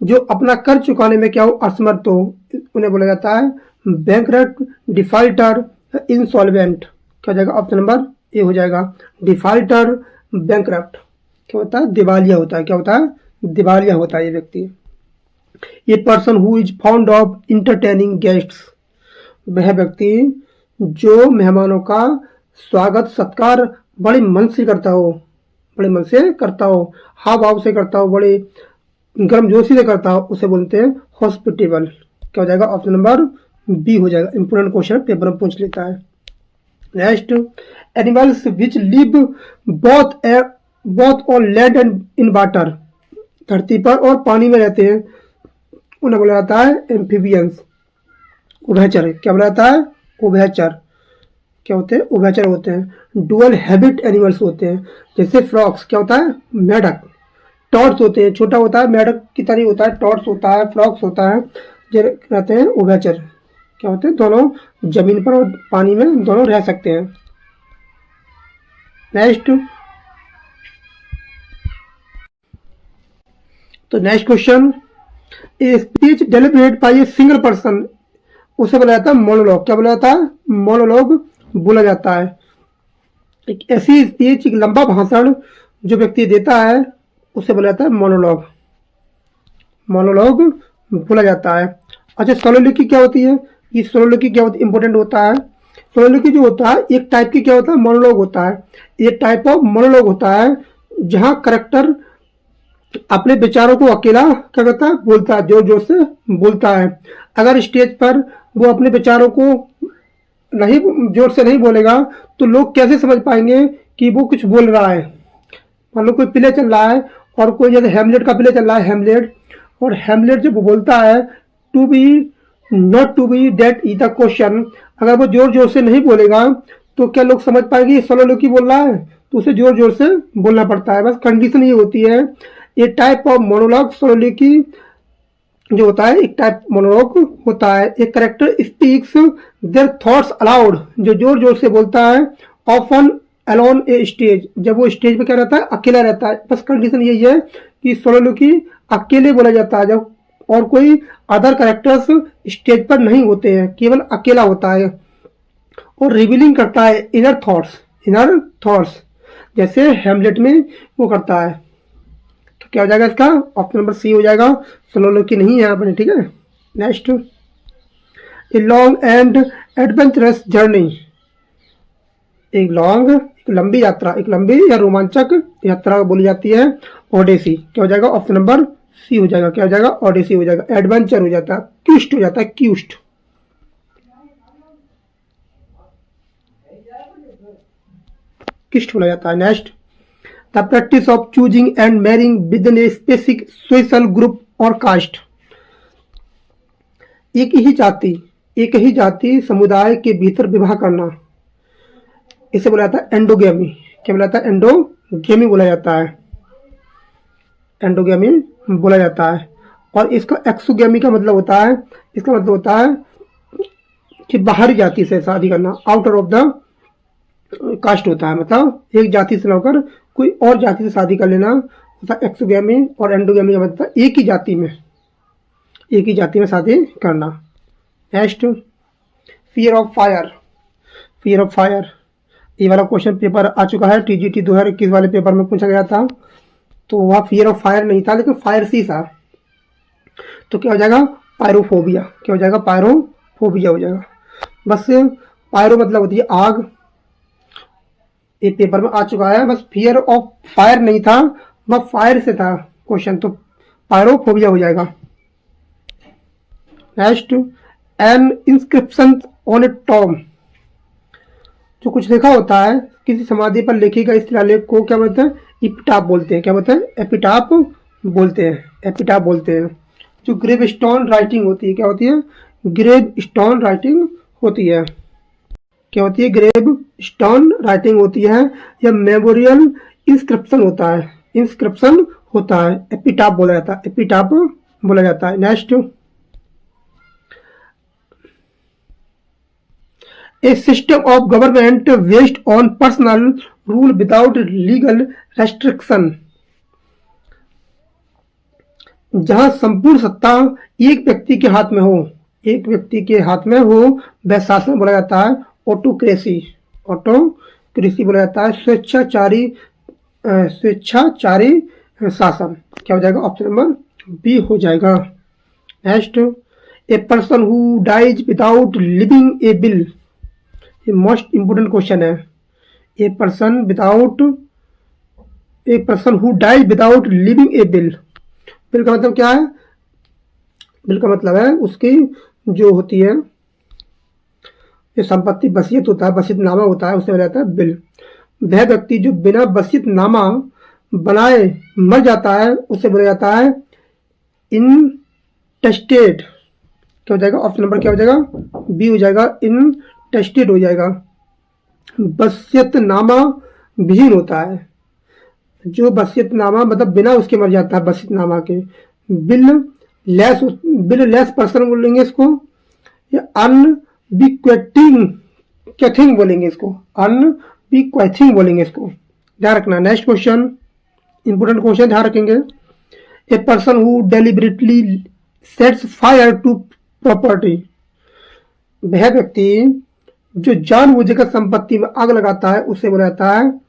जो अपना कर चुकाने में क्या हो, असमर्थ हो, उन्हें बोला जाता है बैंकरप्ट, डिफॉल्टर, इंसॉल्वेंट। क्या हो जाएगा, ऑप्शन नंबर ए हो जाएगा, डिफॉल्टर, बैंकरप्ट। क्या होता है, दिवालिया होता है। क्या होता है, दिवालिया होता है ये व्यक्ति। ये person who is found of entertaining guests, वह व्यक्ति जो मेहमानों का स्वागत सत्कार बड़े मन से करता हो, बड़े मन से करता हो, हाव भाव से करता हो, बड़े गर्मजोशी से करता हो, उसे बोलते हैं हॉस्पिटेबल। क्या हो जाएगा, ऑप्शन नंबर बी हो जाएगा। इंपोर्टेंट क्वेश्चन पेपर में पूछ लेता है। Next, animals which live both on land and in water, धरती पर और पानी में रहते हैं, उन्हें बोला जाता है एम्फीबियंस, उभयचर। क्या बोला जाता है, उभयचर। क्या होते हैं, उभयचर होते हैं। डुअल हैबिट एनिमल्स होते हैं, जैसे फ्रॉक्स। क्या होता है, मेढक। टॉर्च होते हैं, छोटा होता है, मेढक की तरह होता है, टॉर्च होता है, फ्रॉक्स होता है, जो रहते हैं उभयचर। क्या होते हैं, दोनों जमीन पर और पानी में दोनों रह सकते हैं। नेक्स्ट, तो next question, a speech delivered by a single person, उसे बोला जाता है मोनोलॉग। क्या बोला जाता है, मोनोलॉग बोला जाता है। एक ऐसी स्पीच, एक लंबा भाषण जो व्यक्ति देता है, उसे बोला जाता है मोनोलॉग। मोनोलॉग बोला जाता है। अच्छा, सोलोलोक्वी क्या होती है, ये सोलोलोक्वी क्या होती है, इंपॉर्टेंट होता है। सोलोलोक्वी जो होता है, एक टाइप की क्या होता है, मोनोलॉग होता है। एक टाइप ऑफ मोनोलॉग होता है जहां करेक्टर अपने विचारों को अकेला क्या करता है, बोलता है, जोर जोर से बोलता है। अगर स्टेज पर वो अपने विचारों को नहीं, जोर से नहीं बोलेगा, तो लोग कैसे समझ पाएंगे कि वो कुछ बोल रहा है। मान लो कोई प्ले चल रहा है और कोई जैसे हेमलेट का प्ले चल रहा है, हेमलेट, और हेमलेट जब बोलता है to be not to be that is the question, अगर वो जोर जोर से नहीं बोलेगा तो क्या लोग समझ पाएंगे ये सोलोलोक्वी बोल रहा है, तो उसे जोर जोर से बोलना पड़ता है। बस कंडीशन ये होती है। ये टाइप ऑफ मोनोलॉग सोलोलोक्वी जो होता है, एक टाइप मोनोलॉग होता है। एक character speaks their thoughts allowed, जो जोर जोर से बोलता है, ऑफन अलोन ए स्टेज, जब वो स्टेज पे क्या रहता है, अकेला रहता है। बस कंडीशन यही है कि सोलोलोक्वी अकेले बोला जाता है, जब और कोई अदर कैरेक्टर्स स्टेज पर नहीं होते हैं, केवल अकेला होता है और रिवीलिंग करता है इनर थॉट्स, जैसे हेमलेट में वो करता है। तो क्या हो जाएगा इसका, ऑप्शन नंबर सी हो जाएगा, सोलोलोक्वी नहीं है यहाँ पर। ठीक है। Next, a long and adventurous journey, एक लंबी यात्रा, एक लंबी या रोमांचक यात्रा बोली जाती है ओडेसी। क्या हो जाएगा, ऑप्शन नंबर सी हो जाएगा। क्या हो जाएगा, ओडेसी हो जाएगा। एडवेंचर हो जाता है, क्विस्ट हो जाता है, क्विस्ट। क्विस्ट बोला जाता है। Next, the practice of choosing and marrying with in a specific social group और कास्ट, एक ही जाति समुदाय के भीतर विवाह करना, इसे बोला जाता है एंडोगेमी। क्या बोला जाता है, एंडोगेमी बोला जाता है, एंडोगेमी बोला जाता है। और इसका एक्सोगेमी का मतलब होता है, इसका मतलब होता है कि बाहरी जाति से शादी करना, आउटर ऑफ द कास्ट होता है, मतलब एक जाति से होकर कोई और जाति से शादी कर लेना होता है एक्सोगेमी। और एंडोगेमी का मतलब एक ही जाति में शादी करना। नेक्स्ट, फियर ऑफ फायर, ये वाला क्वेश्चन पेपर आ चुका है, टीजीटी 2021 वाले पेपर में पूछा गया था। तो वह फियर ऑफ फायर नहीं था, लेकिन फायर सी था। तो क्या हो जाएगा, पायरोफोबिया। क्या हो जाएगा, पायरोफोबिया हो जाएगा। बस पायरो मतलब होती है आग, ये पेपर में आ चुका है। बस फियर ऑफ फायर नहीं था, वह फायर से था क्वेश्चन, तो पायरोफोबिया हो जाएगा। Next, N inscription on A Tom, जो कुछ लिखा होता है किसी समाधि पर लिखी गई शिलालेख को क्या बोलते हैं, इपिटाफ बोलते हैं। क्या बोलते हैं, एपिटाफ बोलते हैं, एपिटाफ बोलते हैं। जो ग्रेव स्टोन राइटिंग होती है, क्या होती है, ग्रेव स्टोन राइटिंग होती है। क्या होती है, ग्रेव स्टोन राइटिंग होती है या मेमोरियल इंस्क्रिप्शन होता है, इंस्क्रिप्शन होता है, एपिटाफ बोला जाता है, एपिटाफ बोला जाता है। Next, A system of government based on personal rule without legal restriction, जहां संपूर्ण सत्ता एक व्यक्ति के हाथ में हो, एक व्यक्ति के हाथ में हो, वह शासन बोला जाता है ऑटोक्रेसी, ऑटोक्रेसी बोला जाता है। स्वेच्छाचारी स्वेच्छाचारी शासन, क्या हो जाएगा, ऑप्शन नंबर बी हो जाएगा। Next, a person who dies without leaving a will, ये मोस्ट इंपोर्टेंट क्वेश्चन है। A person who dies without leaving a will, will का मतलब क्या है, बिल का मतलब है उसकी जो होती है जो संपत्ति वसीयत होता है, वसीयतनामा होता है, उसे बोला जाता है बिल। वह व्यक्ति जो बिना वसीयतनामा बनाए मर जाता है उसे बोला जाता है इनटेस्टेड। क्या हो जाएगा, ऑप्शन नंबर क्या हो जाएगा, बी हो जाएगा, इनटेस्टेड हो जाएगा। वसीयतनामा विहीन होता है, जो वसीयतनामा मतलब बिना उसके मर जाता है वसीयतनामा के। बिल लेस पर्सन बोलेंगे इसको, या अनबिक्वेटिंग कैथिंग बोलेंगे इसको, अनबिक्वेथिंग बोलेंगे इसको, ध्यान रखना। नेक्स्ट क्वेश्चन, इंपोर्टेंट क्वेश्चन, ध्यान रखेंगे। A person who deliberately sets fire to property, वह व्यक्ति जो जानबूझकर संपत्ति में आग लगाता है उसे बोला जाता है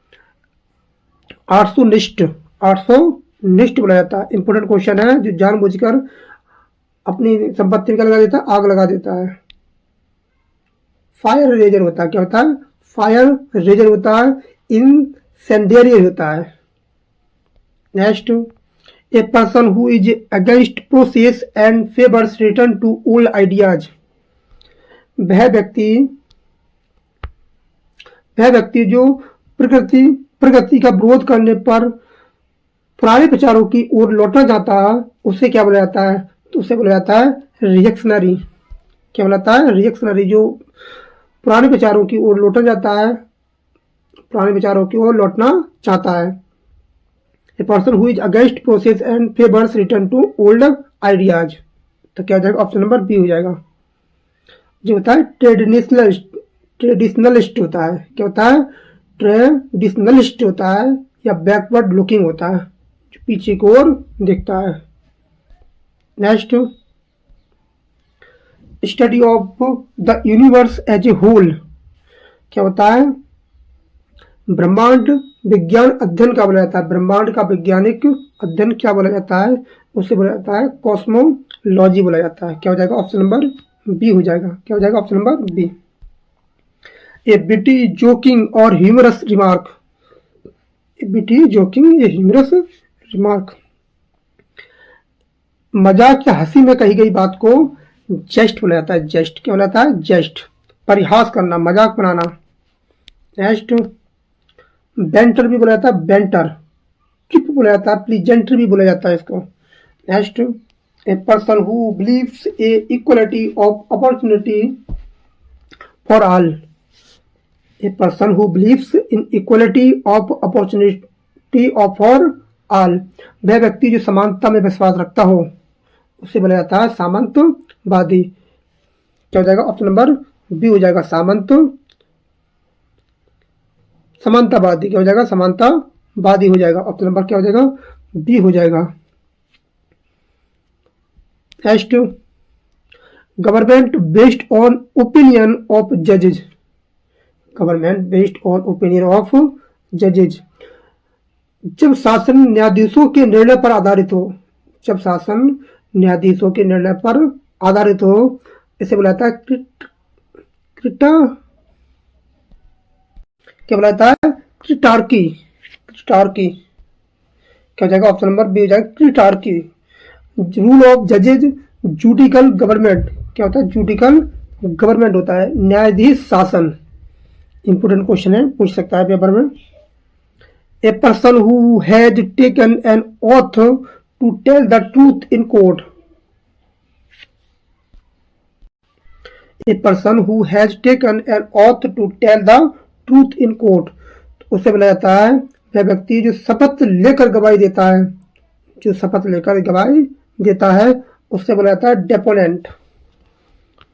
आर्सोनिस्ट, आर्सोनिस्ट बोला जाता है। इंपोर्टेंट क्वेश्चन है, जो जानबूझकर अपनी संपत्ति में क्या लगा देता है, आग लगा देता है। फायर रेजर होता है, क्या होता है, फायर रेजर होता है, इंसेंडियरी होता है। Next, a person who is against process and favours return to old ideas, वह व्यक्ति जो प्रगति का विरोध करने पर पुराने विचारों की ओर लौटना चाहता है उसे क्या बोला जाता है, तो उसे बोला जाता है रिएक्शनरी। क्या बोला जाता है, रिएक्शनरी। जो पुराने विचारों की ओर लौटना चाहता है, पुराने विचारों की ओर लौटना चाहता है। A person who is against process and favours return to old ideas, तो क्या हो जाएगा, ऑप्शन नंबर बी हो जाएगा। जो होता है ट्रेडिशनलिस्ट होता है, क्या होता है, ट्रेडिशनलिस्ट होता है या बैकवर्ड लुकिंग होता है, जो पीछे की ओर देखता है। Next, study of the universe as a whole, क्या होता है, ब्रह्मांड विज्ञान अध्ययन क्या बोला जाता है, ब्रह्मांड का वैज्ञानिक अध्ययन क्या बोला जाता है, उसे बोला जाता है कॉस्मोलॉजी बोला जाता है। क्या हो जाएगा, ऑप्शन नंबर बी हो जाएगा। क्या हो जाएगा, ऑप्शन नंबर बी। ए बिटी जोकिंग और ह्यूमरस रिमार्क, ए बिटी जोकिंग या ह्यूमरस रिमार्क, मजाक या हंसी में कही गई बात को जेस्ट बोला जाता है, जेस्ट। क्या बोला जाता है, जेस्ट, परिहास करना, मजाक बनाना। नेक्स्ट, बेंटर भी बोला जाता है, बेंटर। किप बोला जाता है, प्लीजेंटर भी बोला जाता है इसको। Next, a person who believes A equality of opportunity for all, A person who believes in equality of opportunity of for all, वह व्यक्ति जो समानता में विश्वास रखता हो उसे बोला जाता है सामंतवादी। क्या हो जाएगा, ऑप्शन नंबर बी हो जाएगा, समानतावादी। क्या हो जाएगा, समानतावादी हो जाएगा। ऑप्शन नंबर क्या हो जाएगा, बी हो जाएगा। Next, government based on opinion of जजेज, government based on opinion of जजेज, जब शासन न्यायाधीशों के निर्णय पर आधारित हो, जब शासन न्यायाधीशों के निर्णय पर आधारित हो, इसे बुलाता है क्या बुलाता है, क्रिटार्की। क्रिटार्की क्या हो जाएगा, ऑप्शन नंबर बी हो जाएगा, क्रिटार्की। रूल ऑफ जजेज जुडिकल गवर्नमेंट, क्या होता है, जुडिकल गवर्नमेंट होता है न्यायाधीश शासन। इंपोर्टेंट क्वेश्चन है, पूछ सकता है पेपर में। A person who has taken an oath to tell the truth in court. A person who has taken an oath to tell the truth in court, उसे बोला जाता है वह व्यक्ति जो शपथ लेकर गवाही देता है, जो शपथ लेकर गवाही देता है उससे बोला जाता है डेपोनेंट।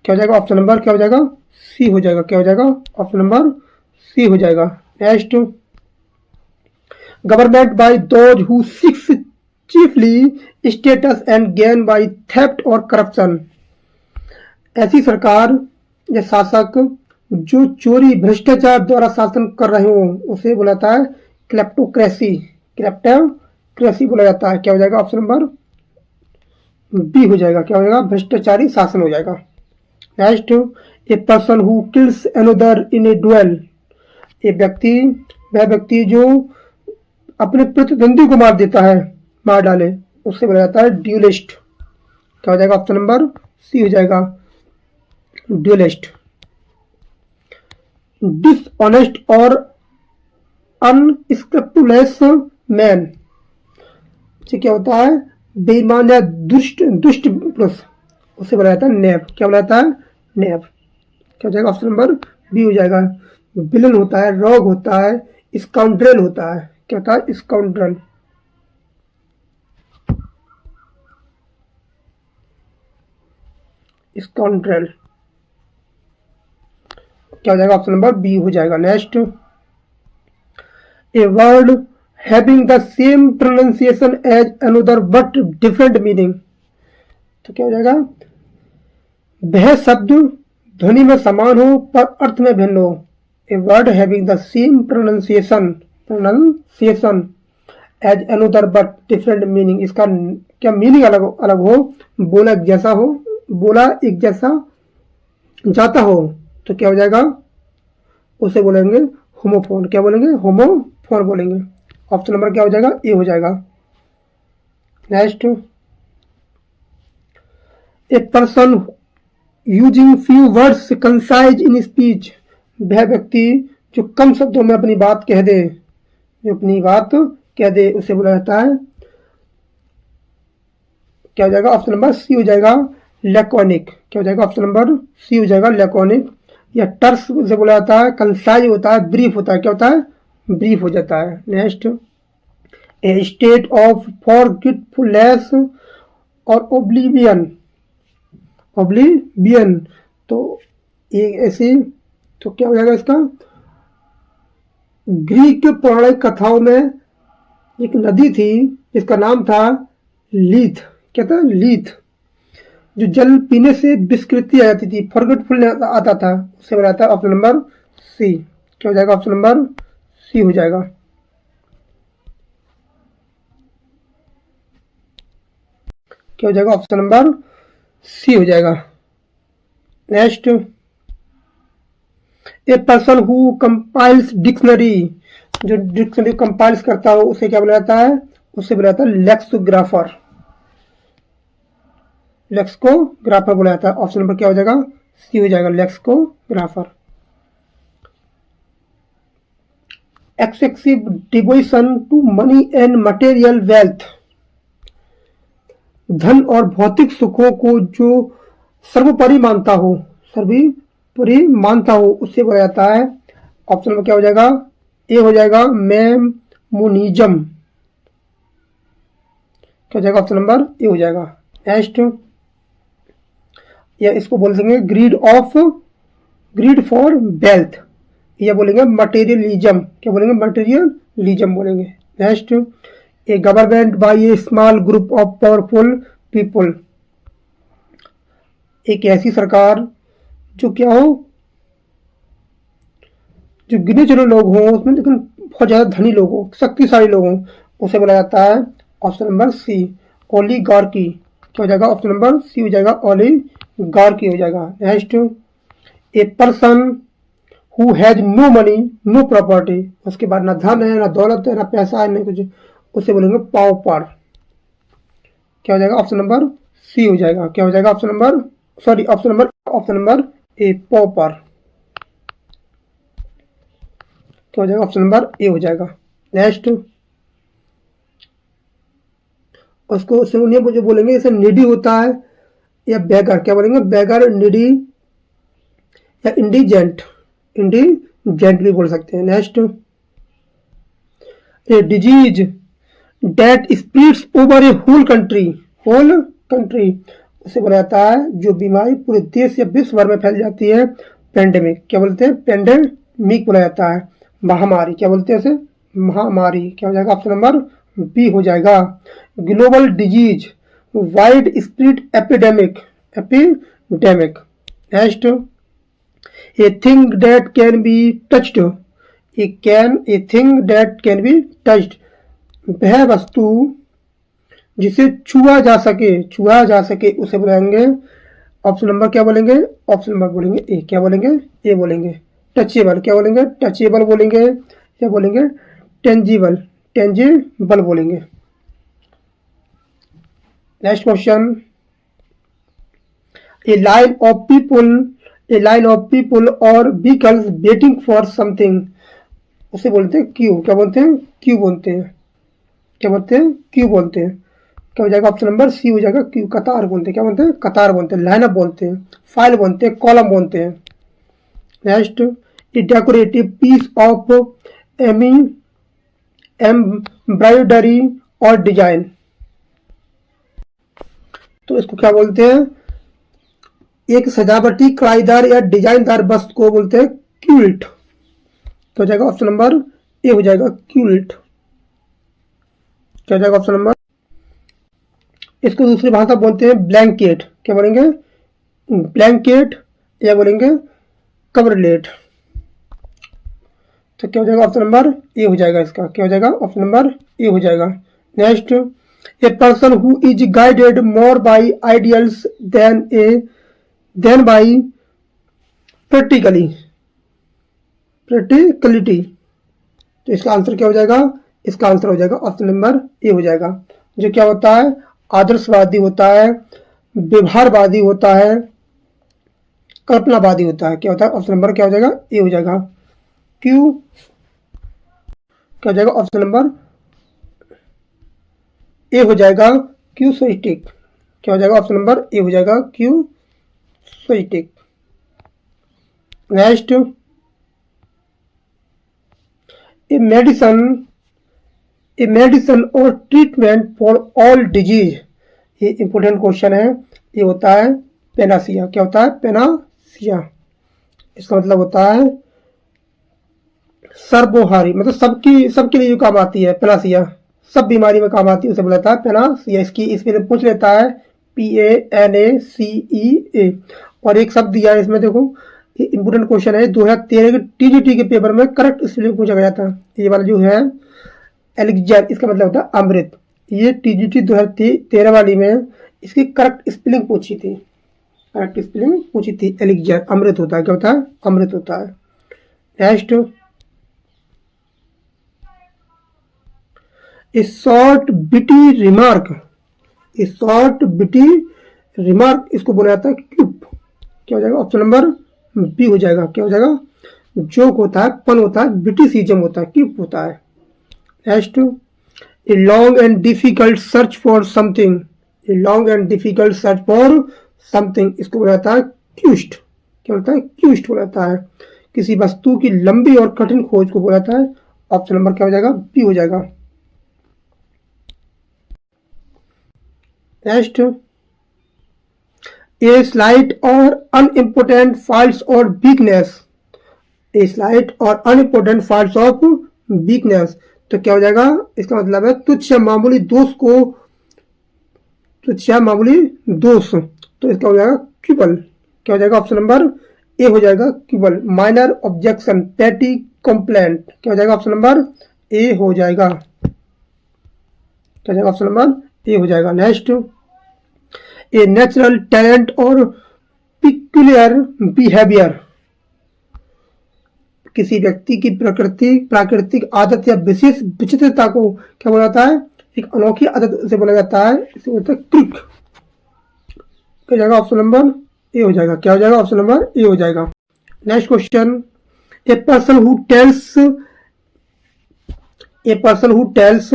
क्या हो जाएगा ऑप्शन नंबर, क्या हो जाएगा सी हो जाएगा, क्या हो जाएगा ऑप्शन नंबर सी हो जाएगा। Next, government by those who seeks chiefly status and gain by theft और करप्शन। ऐसी सरकार या शासक जो चोरी भ्रष्टाचार द्वारा शासन कर रहे हो उसे बोला जाता है क्लेप्टोक्रेसी, क्लेप्टोक्रेसी बोला जाता है। क्या हो जाएगा ऑप्शन नंबर बी हो जाएगा, क्या हो जाएगा भ्रष्टाचारी शासन हो जाएगा। Next, a person who kills another in a duel. वह व्यक्ति जो अपने प्रतिद्वंदी को मार देता है, मार डाले, उससे बोला जाता है ड्यूलिस्ट। क्या हो जाएगा ऑप्शन नंबर सी हो जाएगा ड्यूलिस्ट। डिसऑनेस्ट और अनस्क्रैपुलस मैन से क्या होता है बेईमान या दुष्ट पुरुष, उसे बोला जाता है नेब। क्या बोला जाता है नेब। क्या हो जाएगा ऑप्शन नंबर बी हो जाएगा। विलन होता है, रॉग होता है, स्काउंड्रेल होता है। क्या होता है स्काउंड्रेल। स्काउंड्रेल क्या हो जाएगा ऑप्शन नंबर बी हो जाएगा। Next, a word having the same pronunciation as another but different meaning, तो क्या हो जाएगा वह शब्द ध्वनि में समान हो पर अर्थ में भिन्न हो। A word having the same pronunciation as another but different meaning, इसका क्या मीनिंग अलग अलग हो, बोला एक जैसा हो, बोला एक जैसा जाता हो, तो क्या हो जाएगा उसे बोलेंगे होमोफोन। क्या बोलेंगे होमोफोन बोलेंगे। ऑप्शन नंबर क्या हो जाएगा ए हो जाएगा। Next, a person using few words concise in speech. वह व्यक्ति जो कम शब्दों में अपनी बात कह दे, उसे बोला जाता है क्या हो जाएगा ऑप्शन नंबर सी हो जाएगा लैकोनिक। क्या हो जाएगा ऑप्शन नंबर सी हो जाएगा लैकोनिक। या टर्स से बोला जाता है, कंसाइज होता है, ब्रीफ होता है। क्या होता है ब्रीफ हो जाता है। Next, A state of forgetfulness और ओब्लिवियन, तो एक ऐसी, तो क्या हो जाएगा इसका ग्रीक पौराणिक कथाओं में एक नदी थी जिसका नाम था लीथ। क्या था लीथ, जो जल पीने से विस्कृति आ जाती थी, फॉरगेटफुल आता था, उससे बनाता है ऑप्शन नंबर सी। क्या हो जाएगा ऑप्शन नंबर सी हो जाएगा। क्या हो जाएगा ऑप्शन नंबर सी हो जाएगा। Next, a person who compiles dictionary, जो डिक्शनरी कंपाइल्स करता हो उसे क्या बोला जाता है, उसे बोला जाता है लेक्सोग्राफर। लेक्सिकोग्राफर बोला जाता है। ऑप्शन नंबर क्या हो जाएगा सी हो जाएगा lexicographer. Excessive devotion to money and material wealth, धन और भौतिक सुखों को जो सर्वोपरि मानता हो, उससे बोला जाता है। ऑप्शन नंबर क्या हो जाएगा ए हो जाएगा मैमोनिज्म। क्या हो जाएगा ऑप्शन नंबर ए हो जाएगा। नेक्स्ट, या इसको बोल देंगे ग्रीड फॉर वेल्थ, या बोलेंगे मटेरियलिज्म। क्या बोलेंगे मटेरियलिज्म बोलेंगे। Next, A government by A small group of powerful people, एक ऐसी सरकार जो क्या हो, जो गिने चुने लोग हों उसमें, लेकिन बहुत ज्यादा धनी लोग हों, शक्तिशाली लोग हों, उसे बोला जाता है ऑप्शन नंबर सी ओलिगार्की। क्या हो जाएगा ऑप्शन नंबर सी हो जाएगा ओलिगार्की हो जाएगा। Next, a person who has no money no property, उसके बाद ना धन है, ना दौलत है, ना पैसा है, ना कुछ, उसे बोलेंगे पावपर। क्या हो जाएगा ऑप्शन नंबर सी हो जाएगा। क्या हो जाएगा ऑप्शन नंबर ए पावपर। क्या हो जाएगा? ऑप्शन नंबर ए हो जाएगा। नेक्स्ट, उसको सिनोनियम जो बोलेंगे, जैसे नीडी होता है या बेगर, क्या बोलेंगे? बेगर, नीडी या इंडिजेंट, इंडिजेंट भी बोल सकते हैं। Next, a disease that spreads over a whole country, whole country उसे बोला जाता है जो बीमारी पूरे देश या विश्व भर में फैल जाती है, पेंडेमिक। क्या बोलते हैं? पेंडेमिक बोला जाता है, महामारी। क्या बोलते हैं इसे? महामारी। क्या हो जाएगा? ऑप्शन नंबर बी हो जाएगा। Global disease, wide spread epidemic, epidemic. Next, a thing that can be touched, a thing that can be touched, वह वस्तु जिसे छुआ जा सके उसे बोलेंगे, ऑप्शन नंबर क्या बोलेंगे? ऑप्शन नंबर बोलेंगे ए। क्या बोलेंगे? ए बोलेंगे। टचेबल, क्या बोलेंगे? टचेबल बोलेंगे या बोलेंगे टेंजिबल, टेंजिबल बोलेंगे। Next question, A line of people और व्हीकल्स वेटिंग फॉर समथिंग, उसे बोलते हैं क्यू। क्या बोलते हैं? क्यू बोलते हैं। क्या बोलते हैं? क्यू बोलते हैं। क्या हो जाएगा? ऑप्शन नंबर सी हो जाएगा, क्यू। कतार बोलते हैं। क्या बोलते हैं? कतार बोलते हैं। लाइनअप बोलते हैं, फाइल बोलते हैं, कॉलम बोलते हैं। Next, a decorative piece of embroidery और डिजाइन, तो इसको क्या बोलते हैं? एक सजावटी, कढ़ाईदार या डिजाइनदार वस्तु को बोलते हैं क्यूल्ट। तो हो जाएगा ऑप्शन नंबर ए हो जाएगा, क्यूल्ट। क्या हो जाएगा? ऑप्शन नंबर, इसको दूसरी भाषा बोलते हैं ब्लैंकेट। क्या बोलेंगे? ब्लैंकेट या बोलेंगे कवरलेट। तो क्या हो जाएगा? ऑप्शन नंबर ए हो जाएगा इसका। क्या हो जाएगा? ऑप्शन नंबर ए हो जाएगा। Next, a person who is guided more by ideals than by practicality, तो इसका आंसर क्या हो जाएगा? इसका आंसर हो जाएगा ऑप्शन नंबर ए हो जाएगा। जो क्या होता है? आदर्शवादी होता है, व्यवहारवादी होता है, कल्पनावादी होता है। क्या होता है? ऑप्शन नंबर क्या हो जाएगा? ए हो जाएगा। क्यू क्या हो जाएगा? ऑप्शन नंबर ए हो जाएगा, क्यू सोइटिक। क्या हो जाएगा? ऑप्शन नंबर ए हो जाएगा, क्यू सोइटिक। नेक्स्ट, ए मेडिसन और ट्रीटमेंट फॉर ऑल डिजीज, ये इंपोर्टेंट क्वेश्चन है। ये होता है पेनासिया। क्या होता है? पेनासिया। इसका मतलब होता है सर्वोहारी, मतलब सबके लिए जो काम आती है, पेनासिया सब बीमारी में काम आती है, उसे बोला जाता है पेनासिया। इसकी इसमें पूछ लेता है PANACEA। और एक शब्द दिया है इसमें, देखो ये इंपोर्टेंट क्वेश्चन है, 2013 के TGT के पेपर में करेक्ट इसलिए पूछा गया था। ये वाला जो है एलिक्जर, इसका मतलब होता है अमृत। ये TGT 2013 वाली में इसकी करेक्ट स्पेलिंग पूछी थी, एलिक्जर अमृत होता है। क्या होता है? अमृत होता है। नेक्स्ट, ए शॉर्ट बिटी रिमार्क, इसको बोला जाता है क्यूप। क्या हो जाएगा? ऑप्शन नंबर बी हो जाएगा। क्या हो जाएगा? जोक होता है, पन होता है, ब्रिटिसिज्म होता है, क्यूप होता है। Next, a long and difficult search for something, इसको बोला जाता है क्यूस्ट। क्या होता है? क्यूस्ट बोला जाता है। किसी वस्तु की लंबी और कठिन खोज को बोला जाता है। ऑप्शन नंबर क्या हो जाएगा? बी हो जाएगा। नेक्स्ट, ए स्लाइट और अनइम्पोर्टेंट फॉल्ट्स और वीकनेस, ऑफ वीकनेस, तो क्या हो जाएगा? इसका मतलब है तुच्छ मामूली दोष, तो इसका हो जाएगा क्यूबल। क्या हो जाएगा? ऑप्शन नंबर ए हो जाएगा, क्यूबल। माइनर ऑब्जेक्शन, पेटी कंप्लेंट, क्या हो जाएगा? ऑप्शन नंबर ए हो जाएगा। क्या हो जाएगा? ऑप्शन नंबर ए हो जाएगा। नेक्स्ट, ए नेचुरल टैलेंट और पिक्यूलियर बिहेवियर, किसी व्यक्ति की प्राकृतिक आदत या विशेष विचित्रता को क्या बोला जाता है? एक अनोखी आदत से बोला जाता है, इसे बोलते हैं क्रिक। क्या जाएगा? ऑप्शन नंबर ए हो जाएगा। क्या हो जाएगा? ऑप्शन नंबर ए हो जाएगा। Next question, a person who tells a person who tells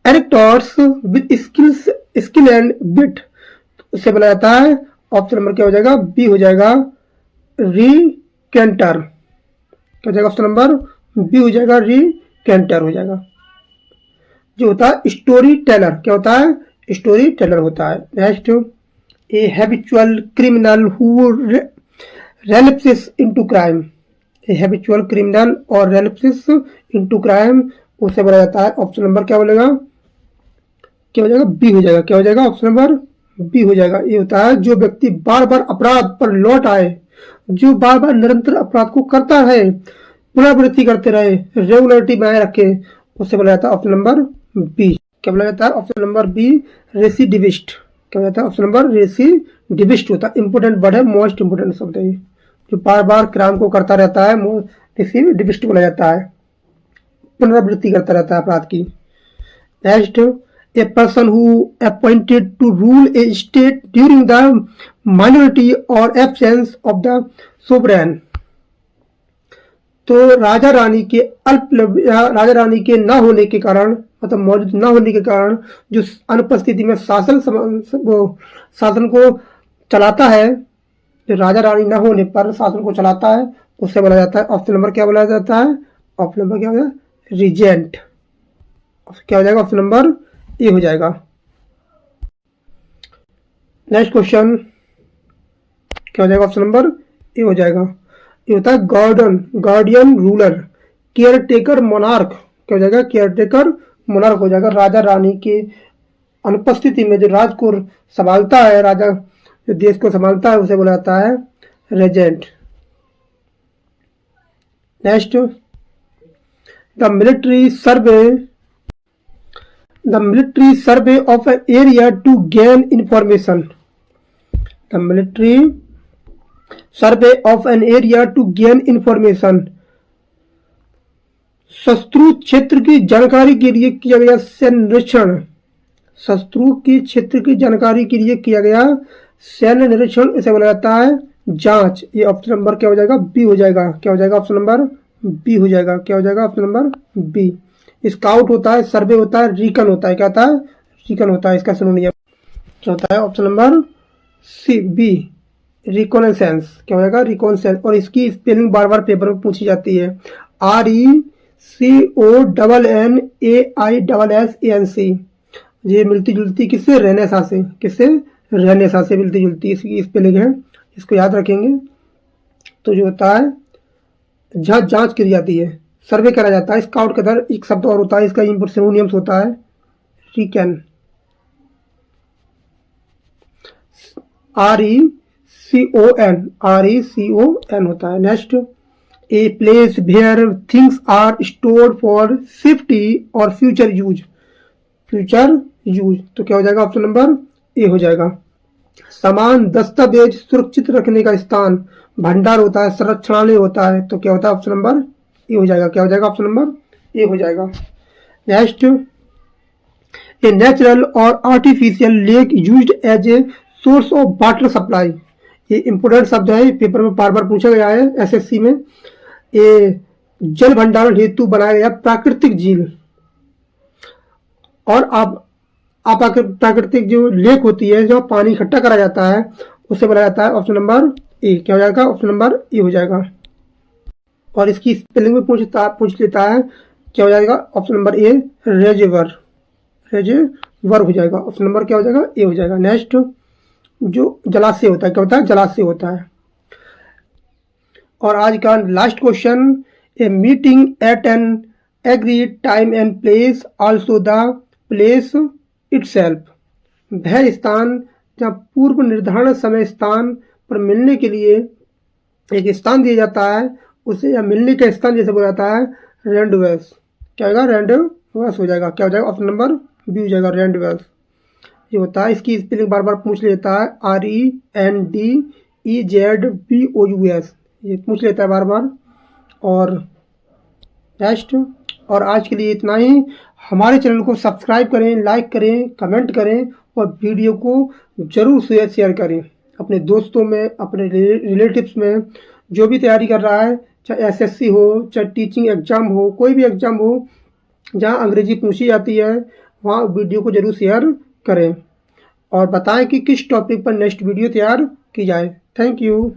anecdotes with skill and wit, उससे बोला जाता है, ऑप्शन नंबर क्या हो जाएगा, बी हो जाएगा, रिकेंटर। क्या हो जाएगा, ऑप्शन नंबर बी हो जाएगा, रिकेंटर हो जाएगा। जो होता है स्टोरी टेलर, क्या होता है, स्टोरी टेलर होता है। Next, a habitual criminal who relapses into crime, a habitual criminal और रेलप्सिस इनटू क्राइम, उसे बोला जाता है, ऑप्शन नंबर क्या बोलेगा, क्या हो जाएगा, बी हो जाएगा। क्या हो जाएगा, ऑप्शन नंबर बी हो जाएगा। ये होता है जो व्यक्ति बार बार अपराध पर लौट आए, जो बार बार निरंतर अपराध को करता है, पुनरावृत्ति करते रहे, रेगुलरिटी बनाए रखे, उसे बोला जाता है ऑप्शन नंबर बी। क्या बोला जाता है, ऑप्शन नंबर बी, रेसिडिविस्ट। क्या हो जाता है, ऑप्शन नंबर रेसिडिविस्ट होता है। इंपोर्टेंट वर्ड है, मोस्ट इंपोर्टेंट शब्द है, जो बार बार क्राइम को करता रहता है, रेसिडिविस्ट बोला जाता है, पुनरावृत्ति करता रहता है अपराध की। Next, a person who appointed to rule a state during the minority or absence of the sovereign, तो राजा रानी के न होने के कारण, मतलब मौजूद न होने के कारण जो अनुपस्थिति में शासन को चलाता है, जो राजा रानी न होने पर शासन को चलाता है, उससे बोला जाता है, ऑप्शन नंबर क्या बोला जाता है, ऑप्शन नंबर क्या हो जाएगा, रीजेंट। क्या हो जाएगा, ऑप्शन नंबर ए हो जाएगा। नेक्स्ट क्वेश्चन क्या हो जाएगा, ऑप्शन नंबर ए हो जाएगा। ये होता है guardian ruler, care taker monarch. क्या हो जाएगा, केयर टेकर मोनार्क हो जाएगा। राजा रानी के अनुपस्थिति में जो राज को संभालता है, राजा जो देश को संभालता है, उसे बोला जाता है regent. Next, the military survey of an area to gain information, the military survey of an area to gain information, शत्रु क्षेत्र की जानकारी के लिए किया गया सैन्य निरीक्षण, शत्रु की क्षेत्र की जानकारी के लिए किया गया सैन्य निरीक्षण, इसे बोला जाता है जांच। ये ऑप्शन नंबर क्या हो जाएगा, बी हो जाएगा। क्या हो जाएगा, ऑप्शन नंबर बी हो जाएगा। क्या हो जाएगा, ऑप्शन नंबर बी। स्काउट होता है, सर्वे होता है, रिकन होता है। क्या होता है, रिकन होता है। इसका सिनोनियम क्या होता है, option number C, B, reconnaissance. क्या हो जाएगा, रिकॉनेसेंस। और इसकी स्पेलिंग बार बार पेपर में पूछी जाती है, RECONNAISSANC। ये मिलती जुलती किससे, रेनेसा से, किससे, रेनेसा से मिलती जुलती इसकी स्पेलिंग है, इसको याद रखेंगे। तो जो होता है जहाँ जांच की जाती है, सर्वे करा जाता है। स्काउट के अंदर एक शब्द और होता है, इसका सिनोनियम्स होता है रिकन, RECON होता है। Next, a place where things are stored for safety और फ्यूचर यूज, तो क्या हो जाएगा, ऑप्शन नंबर ए हो जाएगा। सामान दस्तावेज सुरक्षित रखने का स्थान, भंडार होता है, संरक्षणालय होता है, तो क्या होता है, ऑप्शन नंबर ए हो जाएगा। क्या हो जाएगा, ऑप्शन नंबर ए हो जाएगा। नेक्स्ट, ए नेचुरल और artificial lake used as a source of water supply, ये इंपोर्टेंट शब्द है, पेपर में बार बार पूछा गया है एसएससी में। ये जल भंडारण हेतु बनाया गया प्राकृतिक झील, और प्राकृतिक जो लेक होती है, जो पानी इकट्ठा करा जाता है, उसे बनाया जाता है, ऑप्शन नंबर ए। क्या हो जाएगा, ऑप्शन नंबर ए हो जाएगा। और इसकी स्पेलिंग में पूछ लेता है, क्या हो जाएगा, ऑप्शन नंबर ए, रेजेवर हो जाएगा। ऑप्शन नंबर क्या हो जाएगा, ए हो जाएगा। नेक्स्ट, जो जलाशय होता है, क्या होता है, जलाशय होता है। और आज का last question, a meeting at N agreed time and place, also the place itself, वह स्थान जहाँ पूर्व निर्धारित समय स्थान पर मिलने के लिए एक स्थान दिया जाता है, उसे या मिलने का स्थान जैसे बोला जाता है रेंडवेस। क्या होगा, रेंडवेस हो जाएगा। क्या हो जाएगा, ऑप्शन नंबर बी हो जाएगा, रेंडवेस। ये होता है, इसकी स्पेलिंग बार बार पूछ लेता है, RENDEZBOUS, ये पूछ लेता है बार बार। और नेक्स्ट, और आज के लिए इतना ही। हमारे चैनल को सब्सक्राइब करें, लाइक करें, कमेंट करें और वीडियो को जरूर शेयर करें। अपने दोस्तों में, अपने रिलेटिव्स में, जो भी तैयारी कर रहा है, चाहे एसएससी हो, चाहे टीचिंग एग्ज़ाम हो, कोई भी एग्ज़ाम हो जहाँ अंग्रेजी पूछी जाती है, वहाँ वीडियो को ज़रूर शेयर करें और बताएं कि किस टॉपिक पर नेक्स्ट वीडियो तैयार की जाए। Thank you.